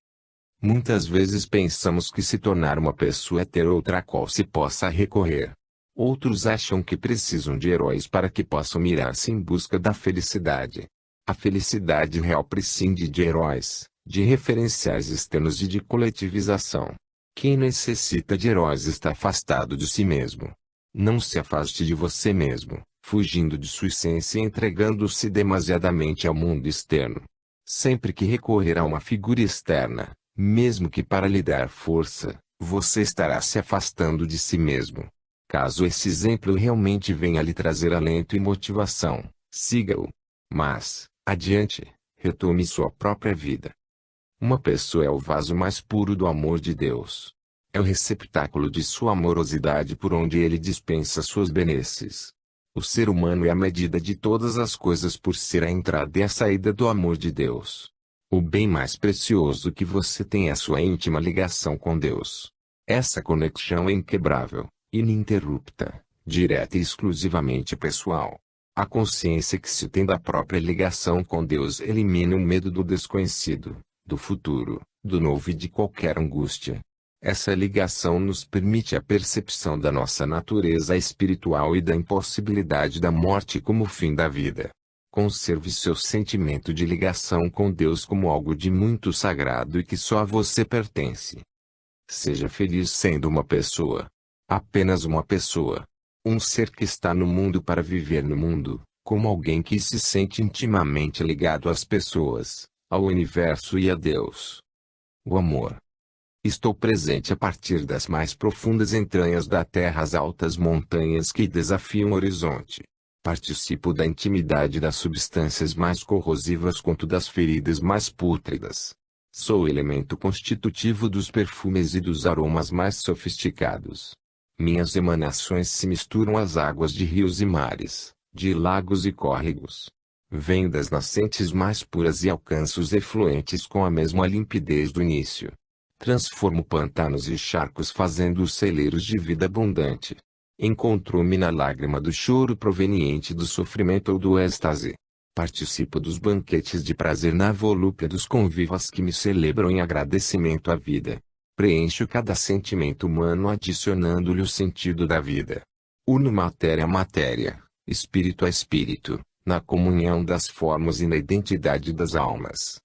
Muitas vezes pensamos que se tornar uma pessoa é ter outra a qual se possa recorrer. Outros acham que precisam de heróis para que possam mirar-se em busca da felicidade. A felicidade real prescinde de heróis, de referenciais externos e de coletivização. Quem necessita de heróis está afastado de si mesmo. Não se afaste de você mesmo, fugindo de sua essência e entregando-se demasiadamente ao mundo externo. Sempre que recorrer a uma figura externa, mesmo que para lhe dar força, você estará se afastando de si mesmo. Caso esse exemplo realmente venha lhe trazer alento e motivação, siga-o. Mas, adiante, retome sua própria vida. Uma pessoa é o vaso mais puro do amor de Deus. É o receptáculo de sua amorosidade por onde ele dispensa suas benesses. O ser humano é a medida de todas as coisas por ser a entrada e a saída do amor de Deus. O bem mais precioso que você tem é a sua íntima ligação com Deus. Essa conexão é inquebrável, ininterrupta, direta e exclusivamente pessoal. A consciência que se tem da própria ligação com Deus elimina o medo do desconhecido, do futuro, do novo e de qualquer angústia. Essa ligação nos permite a percepção da nossa natureza espiritual e da impossibilidade da morte como fim da vida. Conserve seu sentimento de ligação com Deus como algo de muito sagrado e que só a você pertence. Seja feliz sendo uma pessoa. Apenas uma pessoa. Um ser que está no mundo para viver no mundo, como alguém que se sente intimamente ligado às pessoas, ao universo e a Deus. O amor. Estou presente a partir das mais profundas entranhas da terra às altas montanhas que desafiam o horizonte. Participo da intimidade das substâncias mais corrosivas quanto das feridas mais pútridas. Sou o elemento constitutivo dos perfumes e dos aromas mais sofisticados. Minhas emanações se misturam às águas de rios e mares, de lagos e córregos. Venho das nascentes mais puras e alcanço os efluentes com a mesma limpidez do início. Transformo pantanos e charcos fazendo-os celeiros de vida abundante. Encontro-me na lágrima do choro proveniente do sofrimento ou do êxtase. Participo dos banquetes de prazer na volúpia dos convivas que me celebram em agradecimento à vida. Preencho cada sentimento humano adicionando-lhe o sentido da vida. Uno matéria a matéria, espírito a espírito, na comunhão das formas e na identidade das almas.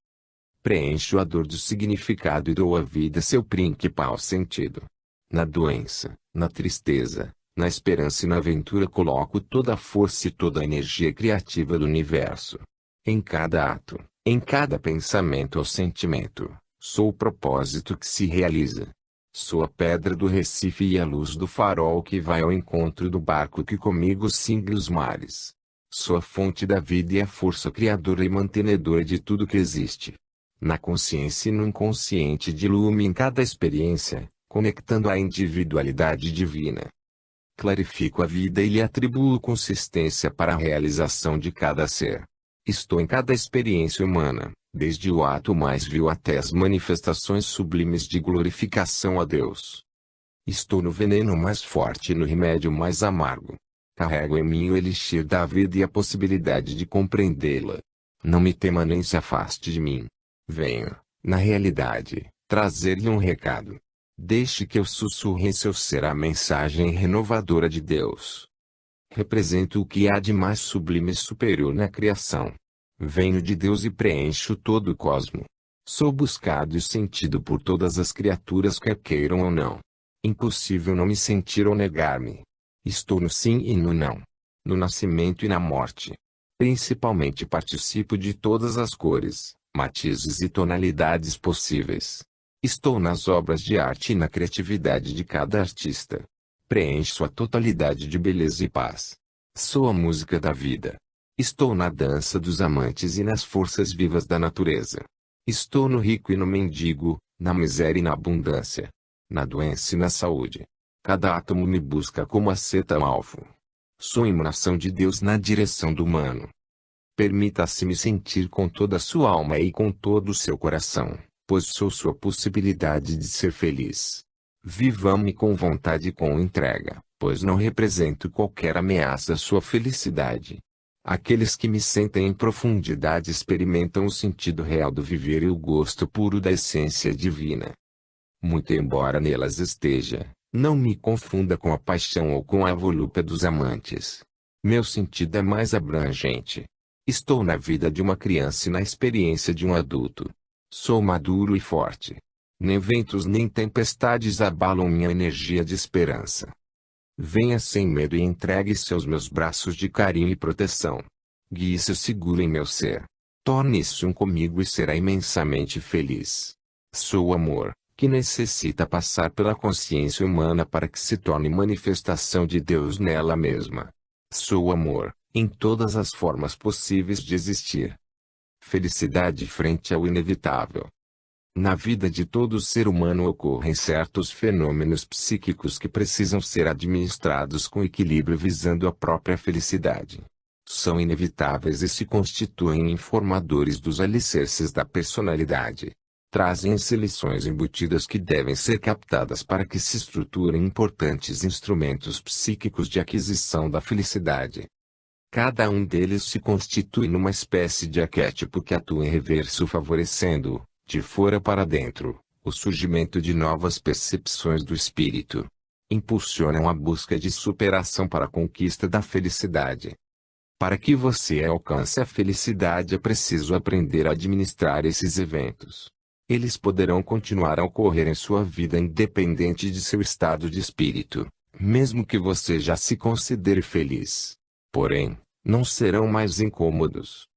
Preencho a dor do significado e dou à vida seu principal sentido. Na doença, na tristeza, na esperança e na aventura coloco toda a força e toda a energia criativa do universo. Em cada ato, em cada pensamento ou sentimento, sou o propósito que se realiza. Sou a pedra do recife e a luz do farol que vai ao encontro do barco que comigo cingue os mares. Sou a fonte da vida e a força criadora e mantenedora de tudo que existe. Na consciência e no inconsciente diluo-me em cada experiência, conectando a individualidade divina. Clarifico a vida e lhe atribuo consistência para a realização de cada ser. Estou em cada experiência humana, desde o ato mais vil até as manifestações sublimes de glorificação a Deus. Estou no veneno mais forte e no remédio mais amargo. Carrego em mim o elixir da vida e a possibilidade de compreendê-la. Não me tema nem se afaste de mim. Venho, na realidade, trazer-lhe um recado. Deixe que eu sussurre em seu ser a mensagem renovadora de Deus. Represento o que há de mais sublime e superior na criação. Venho de Deus e preencho todo o cosmo. Sou buscado e sentido por todas as criaturas, quer queiram ou não. Impossível não me sentir ou negar-me. Estou no sim e no não. No nascimento e na morte. Principalmente participo de todas as cores, matizes e tonalidades possíveis. Estou nas obras de arte e na criatividade de cada artista. Preencho a totalidade de beleza e paz. Sou a música da vida. Estou na dança dos amantes e nas forças vivas da natureza. Estou no rico e no mendigo, na miséria e na abundância. Na doença e na saúde. Cada átomo me busca como a seta ao alvo. Sou emanação de Deus na direção do humano. Permita-se me sentir com toda a sua alma e com todo o seu coração, pois sou sua possibilidade de ser feliz. Viva-me com vontade e com entrega, pois não represento qualquer ameaça à sua felicidade. Aqueles que me sentem em profundidade experimentam o sentido real do viver e o gosto puro da essência divina. Muito embora nelas esteja, não me confunda com a paixão ou com a volúpia dos amantes. Meu sentido é mais abrangente. Estou na vida de uma criança e na experiência de um adulto. Sou maduro e forte. Nem ventos nem tempestades abalam minha energia de esperança. Venha sem medo e entregue-se aos meus braços de carinho e proteção. Guie-se seguro em meu ser. Torne-se um comigo e será imensamente feliz. Sou amor, que necessita passar pela consciência humana para que se torne manifestação de Deus nela mesma. Sou amor, em todas as formas possíveis de existir. Felicidade frente ao inevitável. Na vida de todo ser humano ocorrem certos fenômenos psíquicos que precisam ser administrados com equilíbrio visando a própria felicidade. São inevitáveis e se constituem em formadores dos alicerces da personalidade. Trazem-se lições embutidas que devem ser captadas para que se estruturem importantes instrumentos psíquicos de aquisição da felicidade. Cada um deles se constitui numa espécie de arquétipo que atua em reverso favorecendo, de fora para dentro, o surgimento de novas percepções do espírito. Impulsionam a busca de superação para a conquista da felicidade. Para que você alcance a felicidade é preciso aprender a administrar esses eventos. Eles poderão continuar a ocorrer em sua vida independente de seu estado de espírito, mesmo que você já se considere feliz. Porém, não serão mais incômodos.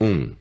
1.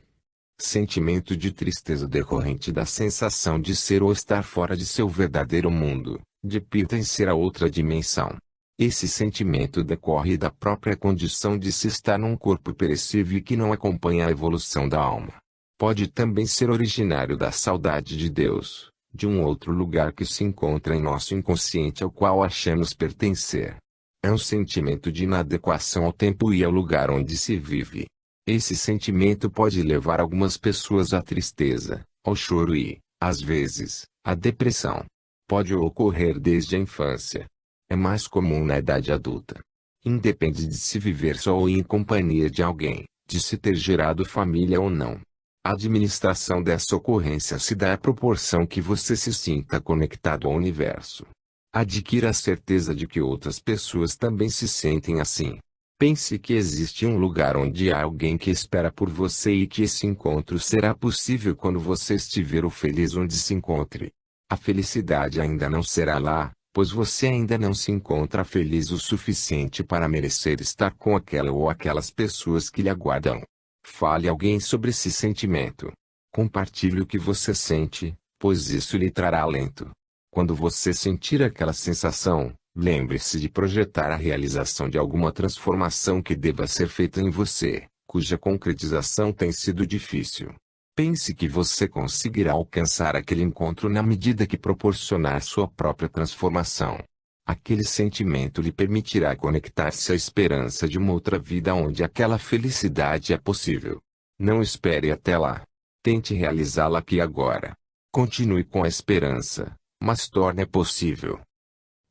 Sentimento de tristeza decorrente da sensação de ser ou estar fora de seu verdadeiro mundo, de pertencer a outra dimensão. Esse sentimento decorre da própria condição de se estar num corpo perecível e que não acompanha a evolução da alma. Pode também ser originário da saudade de Deus, de um outro lugar que se encontra em nosso inconsciente ao qual achamos pertencer. É um sentimento de inadequação ao tempo e ao lugar onde se vive. Esse sentimento pode levar algumas pessoas à tristeza, ao choro e, às vezes, à depressão. Pode ocorrer desde a infância. É mais comum na idade adulta. Independe de se viver só ou em companhia de alguém, de se ter gerado família ou não. A administração dessa ocorrência se dá à proporção que você se sinta conectado ao universo. Adquira a certeza de que outras pessoas também se sentem assim. Pense que existe um lugar onde há alguém que espera por você e que esse encontro será possível quando você estiver ou feliz onde se encontre. A felicidade ainda não será lá, pois você ainda não se encontra feliz o suficiente para merecer estar com aquela ou aquelas pessoas que lhe aguardam. Fale a alguém sobre esse sentimento. Compartilhe o que você sente, pois isso lhe trará alento. Quando você sentir aquela sensação, lembre-se de projetar a realização de alguma transformação que deva ser feita em você, cuja concretização tem sido difícil. Pense que você conseguirá alcançar aquele encontro na medida que proporcionar sua própria transformação. Aquele sentimento lhe permitirá conectar-se à esperança de uma outra vida onde aquela felicidade é possível. Não espere até lá. Tente realizá-la aqui agora. Continue com a esperança, mas torne possível.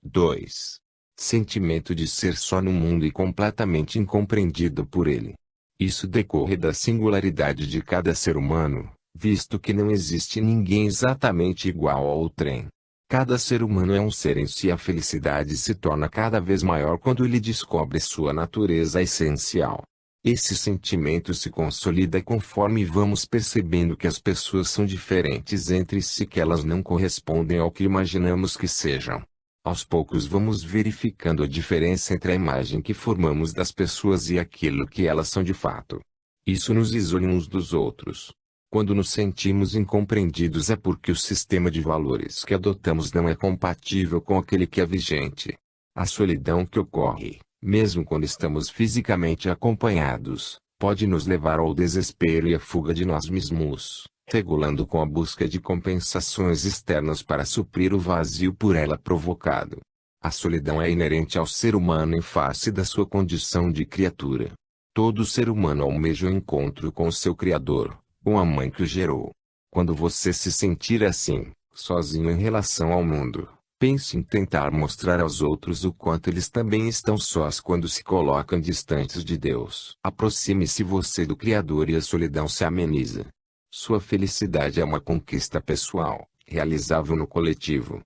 2. Sentimento de ser só no mundo e completamente incompreendido por ele. Isso decorre da singularidade de cada ser humano, visto que não existe ninguém exatamente igual ao outrem. Cada ser humano é um ser em si. A felicidade se torna cada vez maior quando ele descobre sua natureza essencial. Esse sentimento se consolida conforme vamos percebendo que as pessoas são diferentes entre si, que elas não correspondem ao que imaginamos que sejam. Aos poucos vamos verificando a diferença entre a imagem que formamos das pessoas e aquilo que elas são de fato. Isso nos isola uns dos outros. Quando nos sentimos incompreendidos é porque o sistema de valores que adotamos não é compatível com aquele que é vigente. A solidão que ocorre, mesmo quando estamos fisicamente acompanhados, pode nos levar ao desespero e à fuga de nós mesmos, regulando com a busca de compensações externas para suprir o vazio por ela provocado. A solidão é inerente ao ser humano em face da sua condição de criatura. Todo ser humano almeja o encontro com o seu Criador, com a mãe que o gerou. Quando você se sentir assim, sozinho em relação ao mundo, pense em tentar mostrar aos outros o quanto eles também estão sós quando se colocam distantes de Deus. Aproxime-se você do Criador e a solidão se ameniza. Sua felicidade é uma conquista pessoal, realizável no coletivo.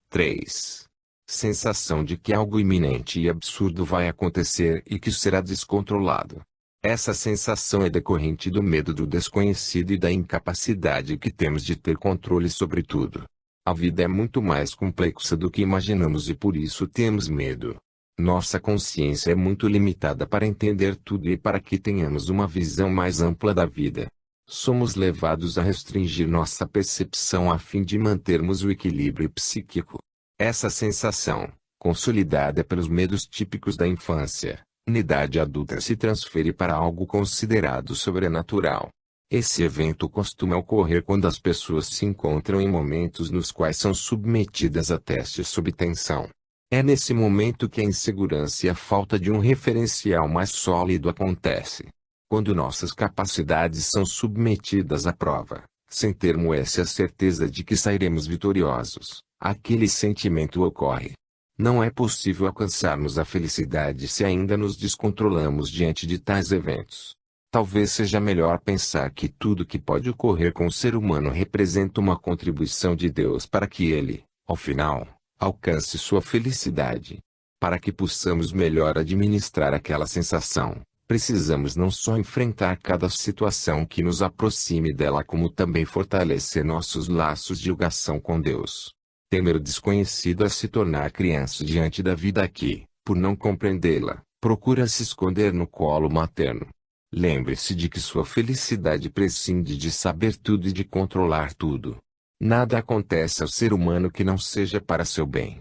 3. Sensação de que algo iminente e absurdo vai acontecer e que será descontrolado. Essa sensação é decorrente do medo do desconhecido e da incapacidade que temos de ter controle sobre tudo. A vida é muito mais complexa do que imaginamos e por isso temos medo. Nossa consciência é muito limitada para entender tudo e para que tenhamos uma visão mais ampla da vida. Somos levados a restringir nossa percepção a fim de mantermos o equilíbrio psíquico. Essa sensação, consolidada pelos medos típicos da infância, na idade adulta se transfere para algo considerado sobrenatural. Esse evento costuma ocorrer quando as pessoas se encontram em momentos nos quais são submetidas a testes sob tensão. É nesse momento que a insegurança e a falta de um referencial mais sólido acontece. Quando nossas capacidades são submetidas à prova, sem termos a certeza de que sairemos vitoriosos, aquele sentimento ocorre. Não é possível alcançarmos a felicidade se ainda nos descontrolamos diante de tais eventos. Talvez seja melhor pensar que tudo que pode ocorrer com o ser humano representa uma contribuição de Deus para que ele, ao final, alcance sua felicidade. Para que possamos melhor administrar aquela sensação, precisamos não só enfrentar cada situação que nos aproxime dela, como também fortalecer nossos laços de ligação com Deus. Temer o desconhecido é se tornar criança diante da vida que, por não compreendê-la, procura se esconder no colo materno. Lembre-se de que sua felicidade prescinde de saber tudo e de controlar tudo. Nada acontece ao ser humano que não seja para seu bem.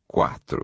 4.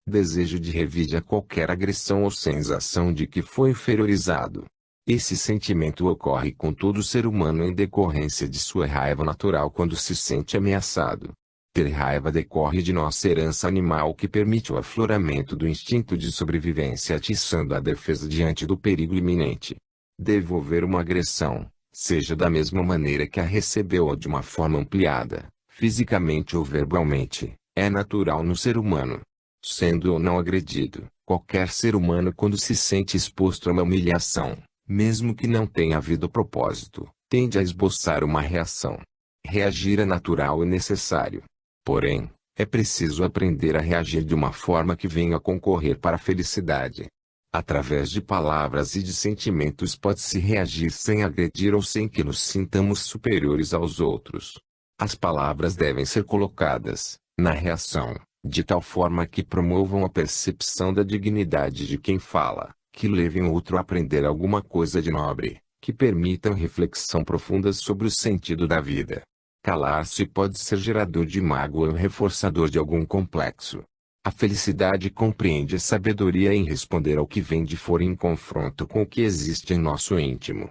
Desejo de revidar a qualquer agressão ou sensação de que foi inferiorizado. Esse sentimento ocorre com todo ser humano em decorrência de sua raiva natural quando se sente ameaçado. Ter raiva decorre de nossa herança animal que permite o afloramento do instinto de sobrevivência atiçando a defesa diante do perigo iminente. Devolver uma agressão, seja da mesma maneira que a recebeu ou de uma forma ampliada, fisicamente ou verbalmente, é natural no ser humano. Sendo ou não agredido, qualquer ser humano quando se sente exposto a uma humilhação, mesmo que não tenha havido propósito, tende a esboçar uma reação. Reagir é natural e necessário. Porém, é preciso aprender a reagir de uma forma que venha a concorrer para a felicidade. Através de palavras e de sentimentos pode-se reagir sem agredir ou sem que nos sintamos superiores aos outros. As palavras devem ser colocadas, na reação, de tal forma que promovam a percepção da dignidade de quem fala, que levem o outro a aprender alguma coisa de nobre, que permitam reflexão profunda sobre o sentido da vida. Calar-se pode ser gerador de mágoa ou reforçador de algum complexo. A felicidade compreende a sabedoria em responder ao que vem de fora em confronto com o que existe em nosso íntimo.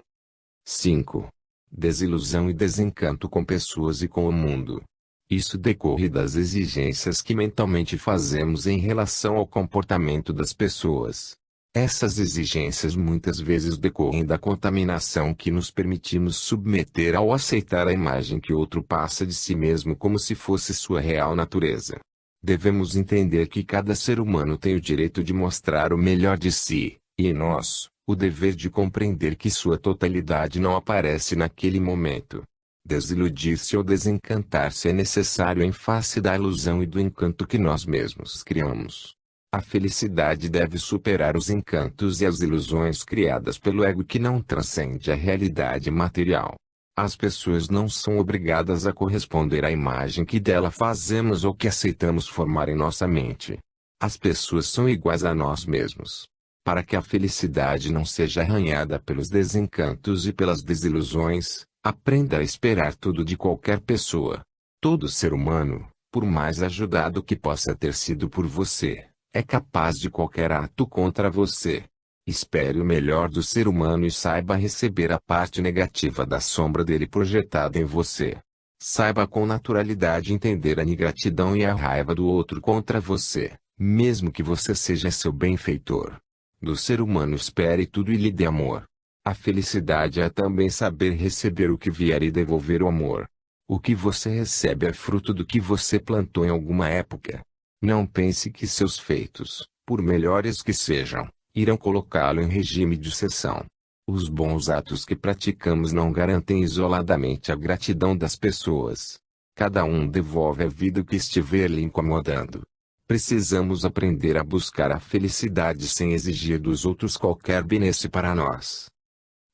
5. Desilusão e desencanto com pessoas e com o mundo. Isso decorre das exigências que mentalmente fazemos em relação ao comportamento das pessoas. Essas exigências muitas vezes decorrem da contaminação que nos permitimos submeter ao aceitar a imagem que outro passa de si mesmo como se fosse sua real natureza. Devemos entender que cada ser humano tem o direito de mostrar o melhor de si, e nós, o dever de compreender que sua totalidade não aparece naquele momento. Desiludir-se ou desencantar-se é necessário em face da ilusão e do encanto que nós mesmos criamos. A felicidade deve superar os encantos e as ilusões criadas pelo ego que não transcende a realidade material. As pessoas não são obrigadas a corresponder à imagem que dela fazemos ou que aceitamos formar em nossa mente. As pessoas são iguais a nós mesmos. Para que a felicidade não seja arranhada pelos desencantos e pelas desilusões, aprenda a esperar tudo de qualquer pessoa. Todo ser humano, por mais ajudado que possa ter sido por você, é capaz de qualquer ato contra você. Espere o melhor do ser humano e saiba receber a parte negativa da sombra dele projetada em você. Saiba com naturalidade entender a ingratidão e a raiva do outro contra você, mesmo que você seja seu benfeitor. Do ser humano espere tudo e lhe dê amor. A felicidade é também saber receber o que vier e devolver o amor. O que você recebe é fruto do que você plantou em alguma época. Não pense que seus feitos, por melhores que sejam, irão colocá-lo em regime de exceção. Os bons atos que praticamos não garantem isoladamente a gratidão das pessoas. Cada um devolve a vida o que estiver lhe incomodando. Precisamos aprender a buscar a felicidade sem exigir dos outros qualquer benesse para nós.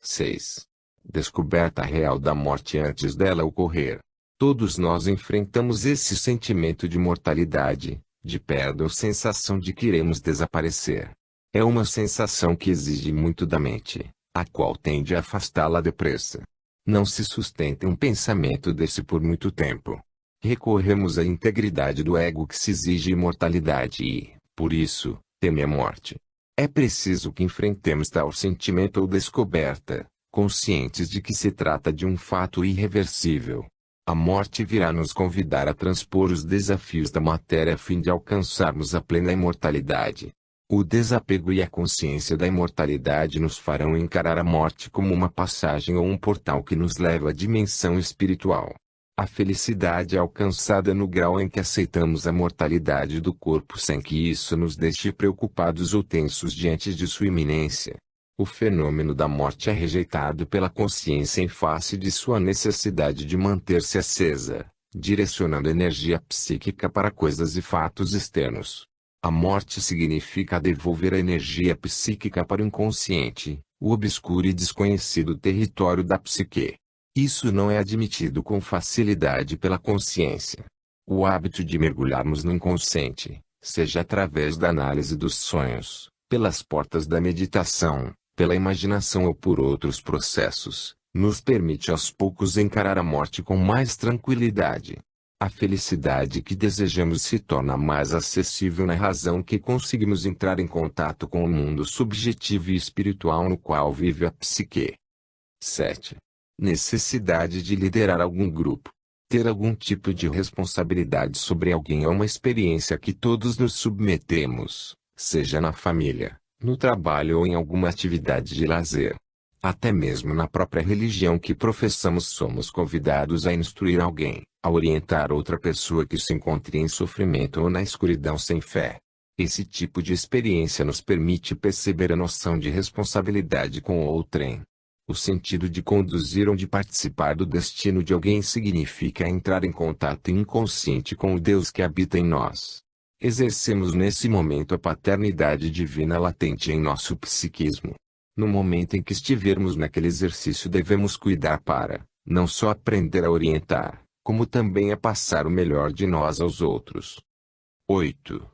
6. Descoberta real da morte antes dela ocorrer. Todos nós enfrentamos esse sentimento de mortalidade, de perda ou sensação de que iremos desaparecer. É uma sensação que exige muito da mente, a qual tende a afastá-la depressa. Não se sustenta um pensamento desse por muito tempo. Recorremos à integridade do ego que se exige imortalidade e, por isso, teme a morte. É preciso que enfrentemos tal sentimento ou descoberta, conscientes de que se trata de um fato irreversível. A morte virá nos convidar a transpor os desafios da matéria a fim de alcançarmos a plena imortalidade. O desapego e a consciência da imortalidade nos farão encarar a morte como uma passagem ou um portal que nos leva à dimensão espiritual. A felicidade é alcançada no grau em que aceitamos a mortalidade do corpo sem que isso nos deixe preocupados ou tensos diante de sua iminência. O fenômeno da morte é rejeitado pela consciência em face de sua necessidade de manter-se acesa, direcionando energia psíquica para coisas e fatos externos. A morte significa devolver a energia psíquica para o inconsciente, o obscuro e desconhecido território da psique. Isso não é admitido com facilidade pela consciência. O hábito de mergulharmos no inconsciente, seja através da análise dos sonhos, pelas portas da meditação, pela imaginação ou por outros processos, nos permite aos poucos encarar a morte com mais tranquilidade. A felicidade que desejamos se torna mais acessível na razão que conseguimos entrar em contato com o mundo subjetivo e espiritual no qual vive a psique. 7. Necessidade de liderar algum grupo. Ter algum tipo de responsabilidade sobre alguém é uma experiência que todos nos submetemos, seja na família, no trabalho ou em alguma atividade de lazer. Até mesmo na própria religião que professamos somos convidados a instruir alguém, a orientar outra pessoa que se encontre em sofrimento ou na escuridão sem fé. Esse tipo de experiência nos permite perceber a noção de responsabilidade com outrem. O sentido de conduzir ou de participar do destino de alguém significa entrar em contato inconsciente com o Deus que habita em nós. Exercemos nesse momento a paternidade divina latente em nosso psiquismo. No momento em que estivermos naquele exercício devemos cuidar para, não só aprender a orientar, como também a passar o melhor de nós aos outros. 8.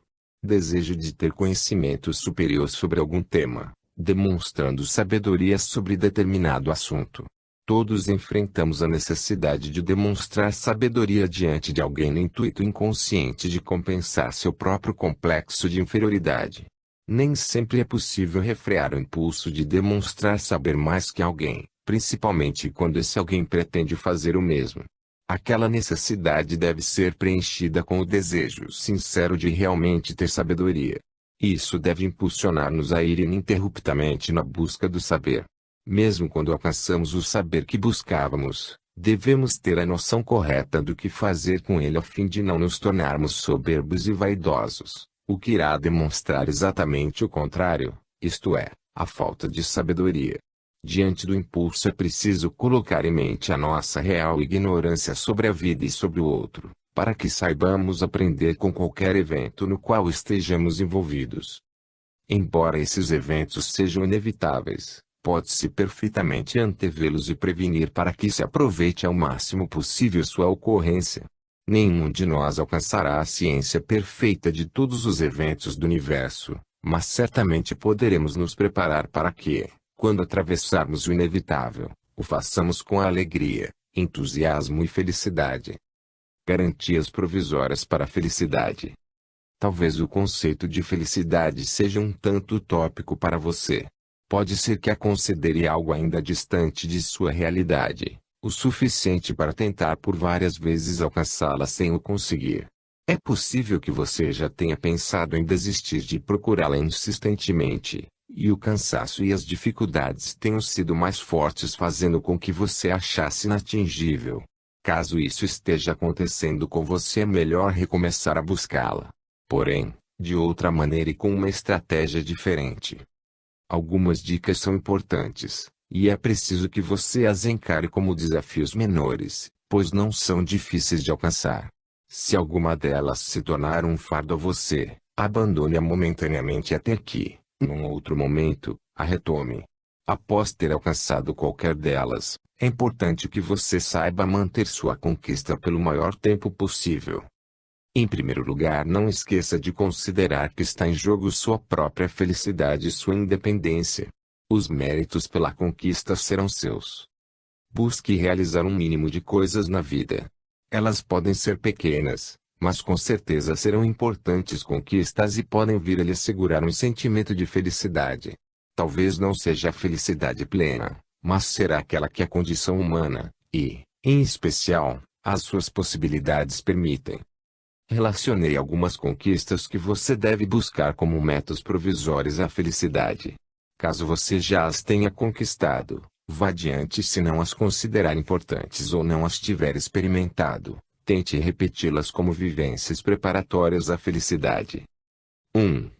Desejo de ter conhecimento superior sobre algum tema, demonstrando sabedoria sobre determinado assunto. Todos enfrentamos a necessidade de demonstrar sabedoria diante de alguém no intuito inconsciente de compensar seu próprio complexo de inferioridade. Nem sempre é possível refrear o impulso de demonstrar saber mais que alguém, principalmente quando esse alguém pretende fazer o mesmo. Aquela necessidade deve ser preenchida com o desejo sincero de realmente ter sabedoria. Isso deve impulsionar-nos a ir ininterruptamente na busca do saber. Mesmo quando alcançamos o saber que buscávamos, Devemos ter a noção correta do que fazer com ele a fim de não nos tornarmos soberbos e vaidosos, o que irá demonstrar exatamente o contrário, isto é, a falta de sabedoria. Diante do impulso é preciso colocar em mente a nossa real ignorância sobre a vida e sobre o outro, para que saibamos aprender com qualquer evento no qual estejamos envolvidos. Embora esses eventos sejam inevitáveis, pode-se perfeitamente antevê-los e prevenir para que se aproveite ao máximo possível sua ocorrência. Nenhum de nós alcançará a ciência perfeita de todos os eventos do universo, mas certamente poderemos nos preparar para que, quando atravessarmos o inevitável, o façamos com alegria, entusiasmo e felicidade. Garantias provisórias para a felicidade. Talvez o conceito de felicidade seja um tanto utópico para você. Pode ser que a considere algo ainda distante de sua realidade, o suficiente para tentar por várias vezes alcançá-la sem o conseguir. É possível que você já tenha pensado em desistir de procurá-la insistentemente, e o cansaço e as dificuldades tenham sido mais fortes fazendo com que você achasse inatingível. Caso isso esteja acontecendo com você, é melhor recomeçar a buscá-la. Porém, de outra maneira e com uma estratégia diferente. Algumas dicas são importantes, e é preciso que você as encare como desafios menores, pois não são difíceis de alcançar. Se alguma delas se tornar um fardo a você, abandone-a momentaneamente até que, num outro momento, a retome. Após ter alcançado qualquer delas, é importante que você saiba manter sua conquista pelo maior tempo possível. Em primeiro lugar, não esqueça de considerar que está em jogo sua própria felicidade e sua independência. Os méritos pela conquista serão seus. Busque realizar um mínimo de coisas na vida. Elas podem ser pequenas, mas com certeza serão importantes conquistas e podem vir a lhe assegurar um sentimento de felicidade. Talvez não seja a felicidade plena, mas será aquela que a condição humana, e, em especial, as suas possibilidades permitem. Relacionei algumas conquistas que você deve buscar como metas provisórias à felicidade. Caso você já as tenha conquistado, vá adiante se não as considerar importantes ou não as tiver experimentado. Tente repeti-las como vivências preparatórias à felicidade. 1.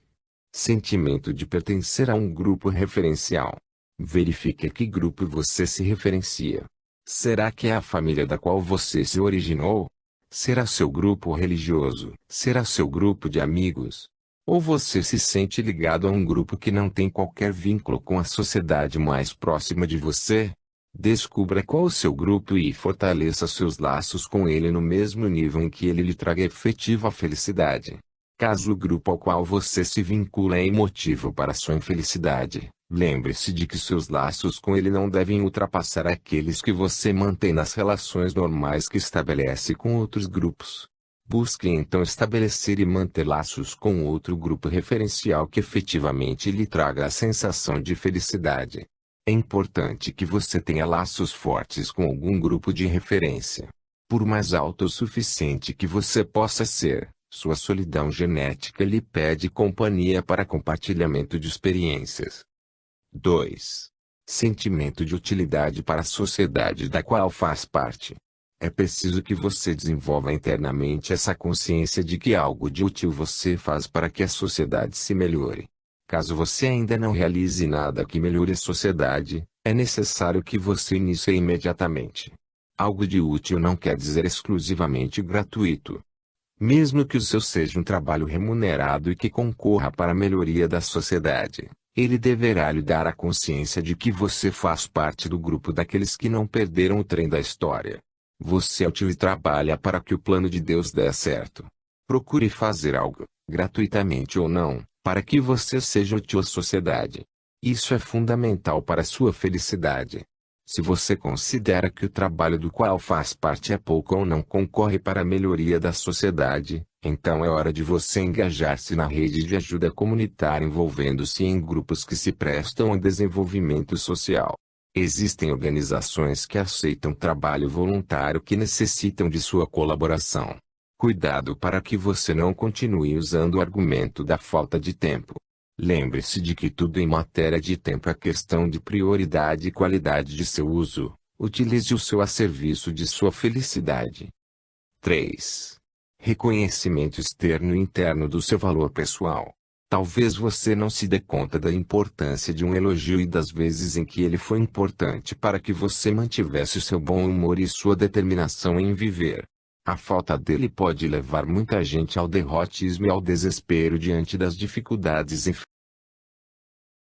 Sentimento de pertencer a um grupo referencial. Verifique a que grupo você se referencia. Será que é a família da qual você se originou? Será seu grupo religioso? Será seu grupo de amigos? Ou você se sente ligado a um grupo que não tem qualquer vínculo com a sociedade mais próxima de você? Descubra qual o seu grupo e fortaleça seus laços com ele no mesmo nível em que ele lhe traga efetiva felicidade. Caso o grupo ao qual você se vincula é emotivo para sua infelicidade, lembre-se de que seus laços com ele não devem ultrapassar aqueles que você mantém nas relações normais que estabelece com outros grupos. Busque então estabelecer e manter laços com outro grupo referencial que efetivamente lhe traga a sensação de felicidade. É importante que você tenha laços fortes com algum grupo de referência. Por mais autossuficiente que você possa ser, sua solidão genética lhe pede companhia para compartilhamento de experiências. 2. Sentimento de utilidade para a sociedade da qual faz parte. É preciso que você desenvolva internamente essa consciência de que algo de útil você faz para que a sociedade se melhore. Caso você ainda não realize nada que melhore a sociedade, é necessário que você inicie imediatamente. Algo de útil não quer dizer exclusivamente gratuito. Mesmo que o seu seja um trabalho remunerado e que concorra para a melhoria da sociedade, ele deverá lhe dar a consciência de que você faz parte do grupo daqueles que não perderam o trem da história. Você é útil e trabalha para que o plano de Deus dê certo. Procure fazer algo, gratuitamente ou não, para que você seja útil à sociedade. Isso é fundamental para a sua felicidade. Se você considera que o trabalho do qual faz parte é pouco ou não concorre para a melhoria da sociedade, então é hora de você engajar-se na rede de ajuda comunitária envolvendo-se em grupos que se prestam ao desenvolvimento social. Existem organizações que aceitam trabalho voluntário que necessitam de sua colaboração. Cuidado para que você não continue usando o argumento da falta de tempo. Lembre-se de que tudo em matéria de tempo é questão de prioridade e qualidade de seu uso. Utilize o seu a serviço de sua felicidade. 3. Reconhecimento externo e interno do seu valor pessoal. Talvez você não se dê conta da importância de um elogio e das vezes em que ele foi importante para que você mantivesse seu bom humor e sua determinação em viver. A falta dele pode levar muita gente ao derrotismo e ao desespero diante das dificuldades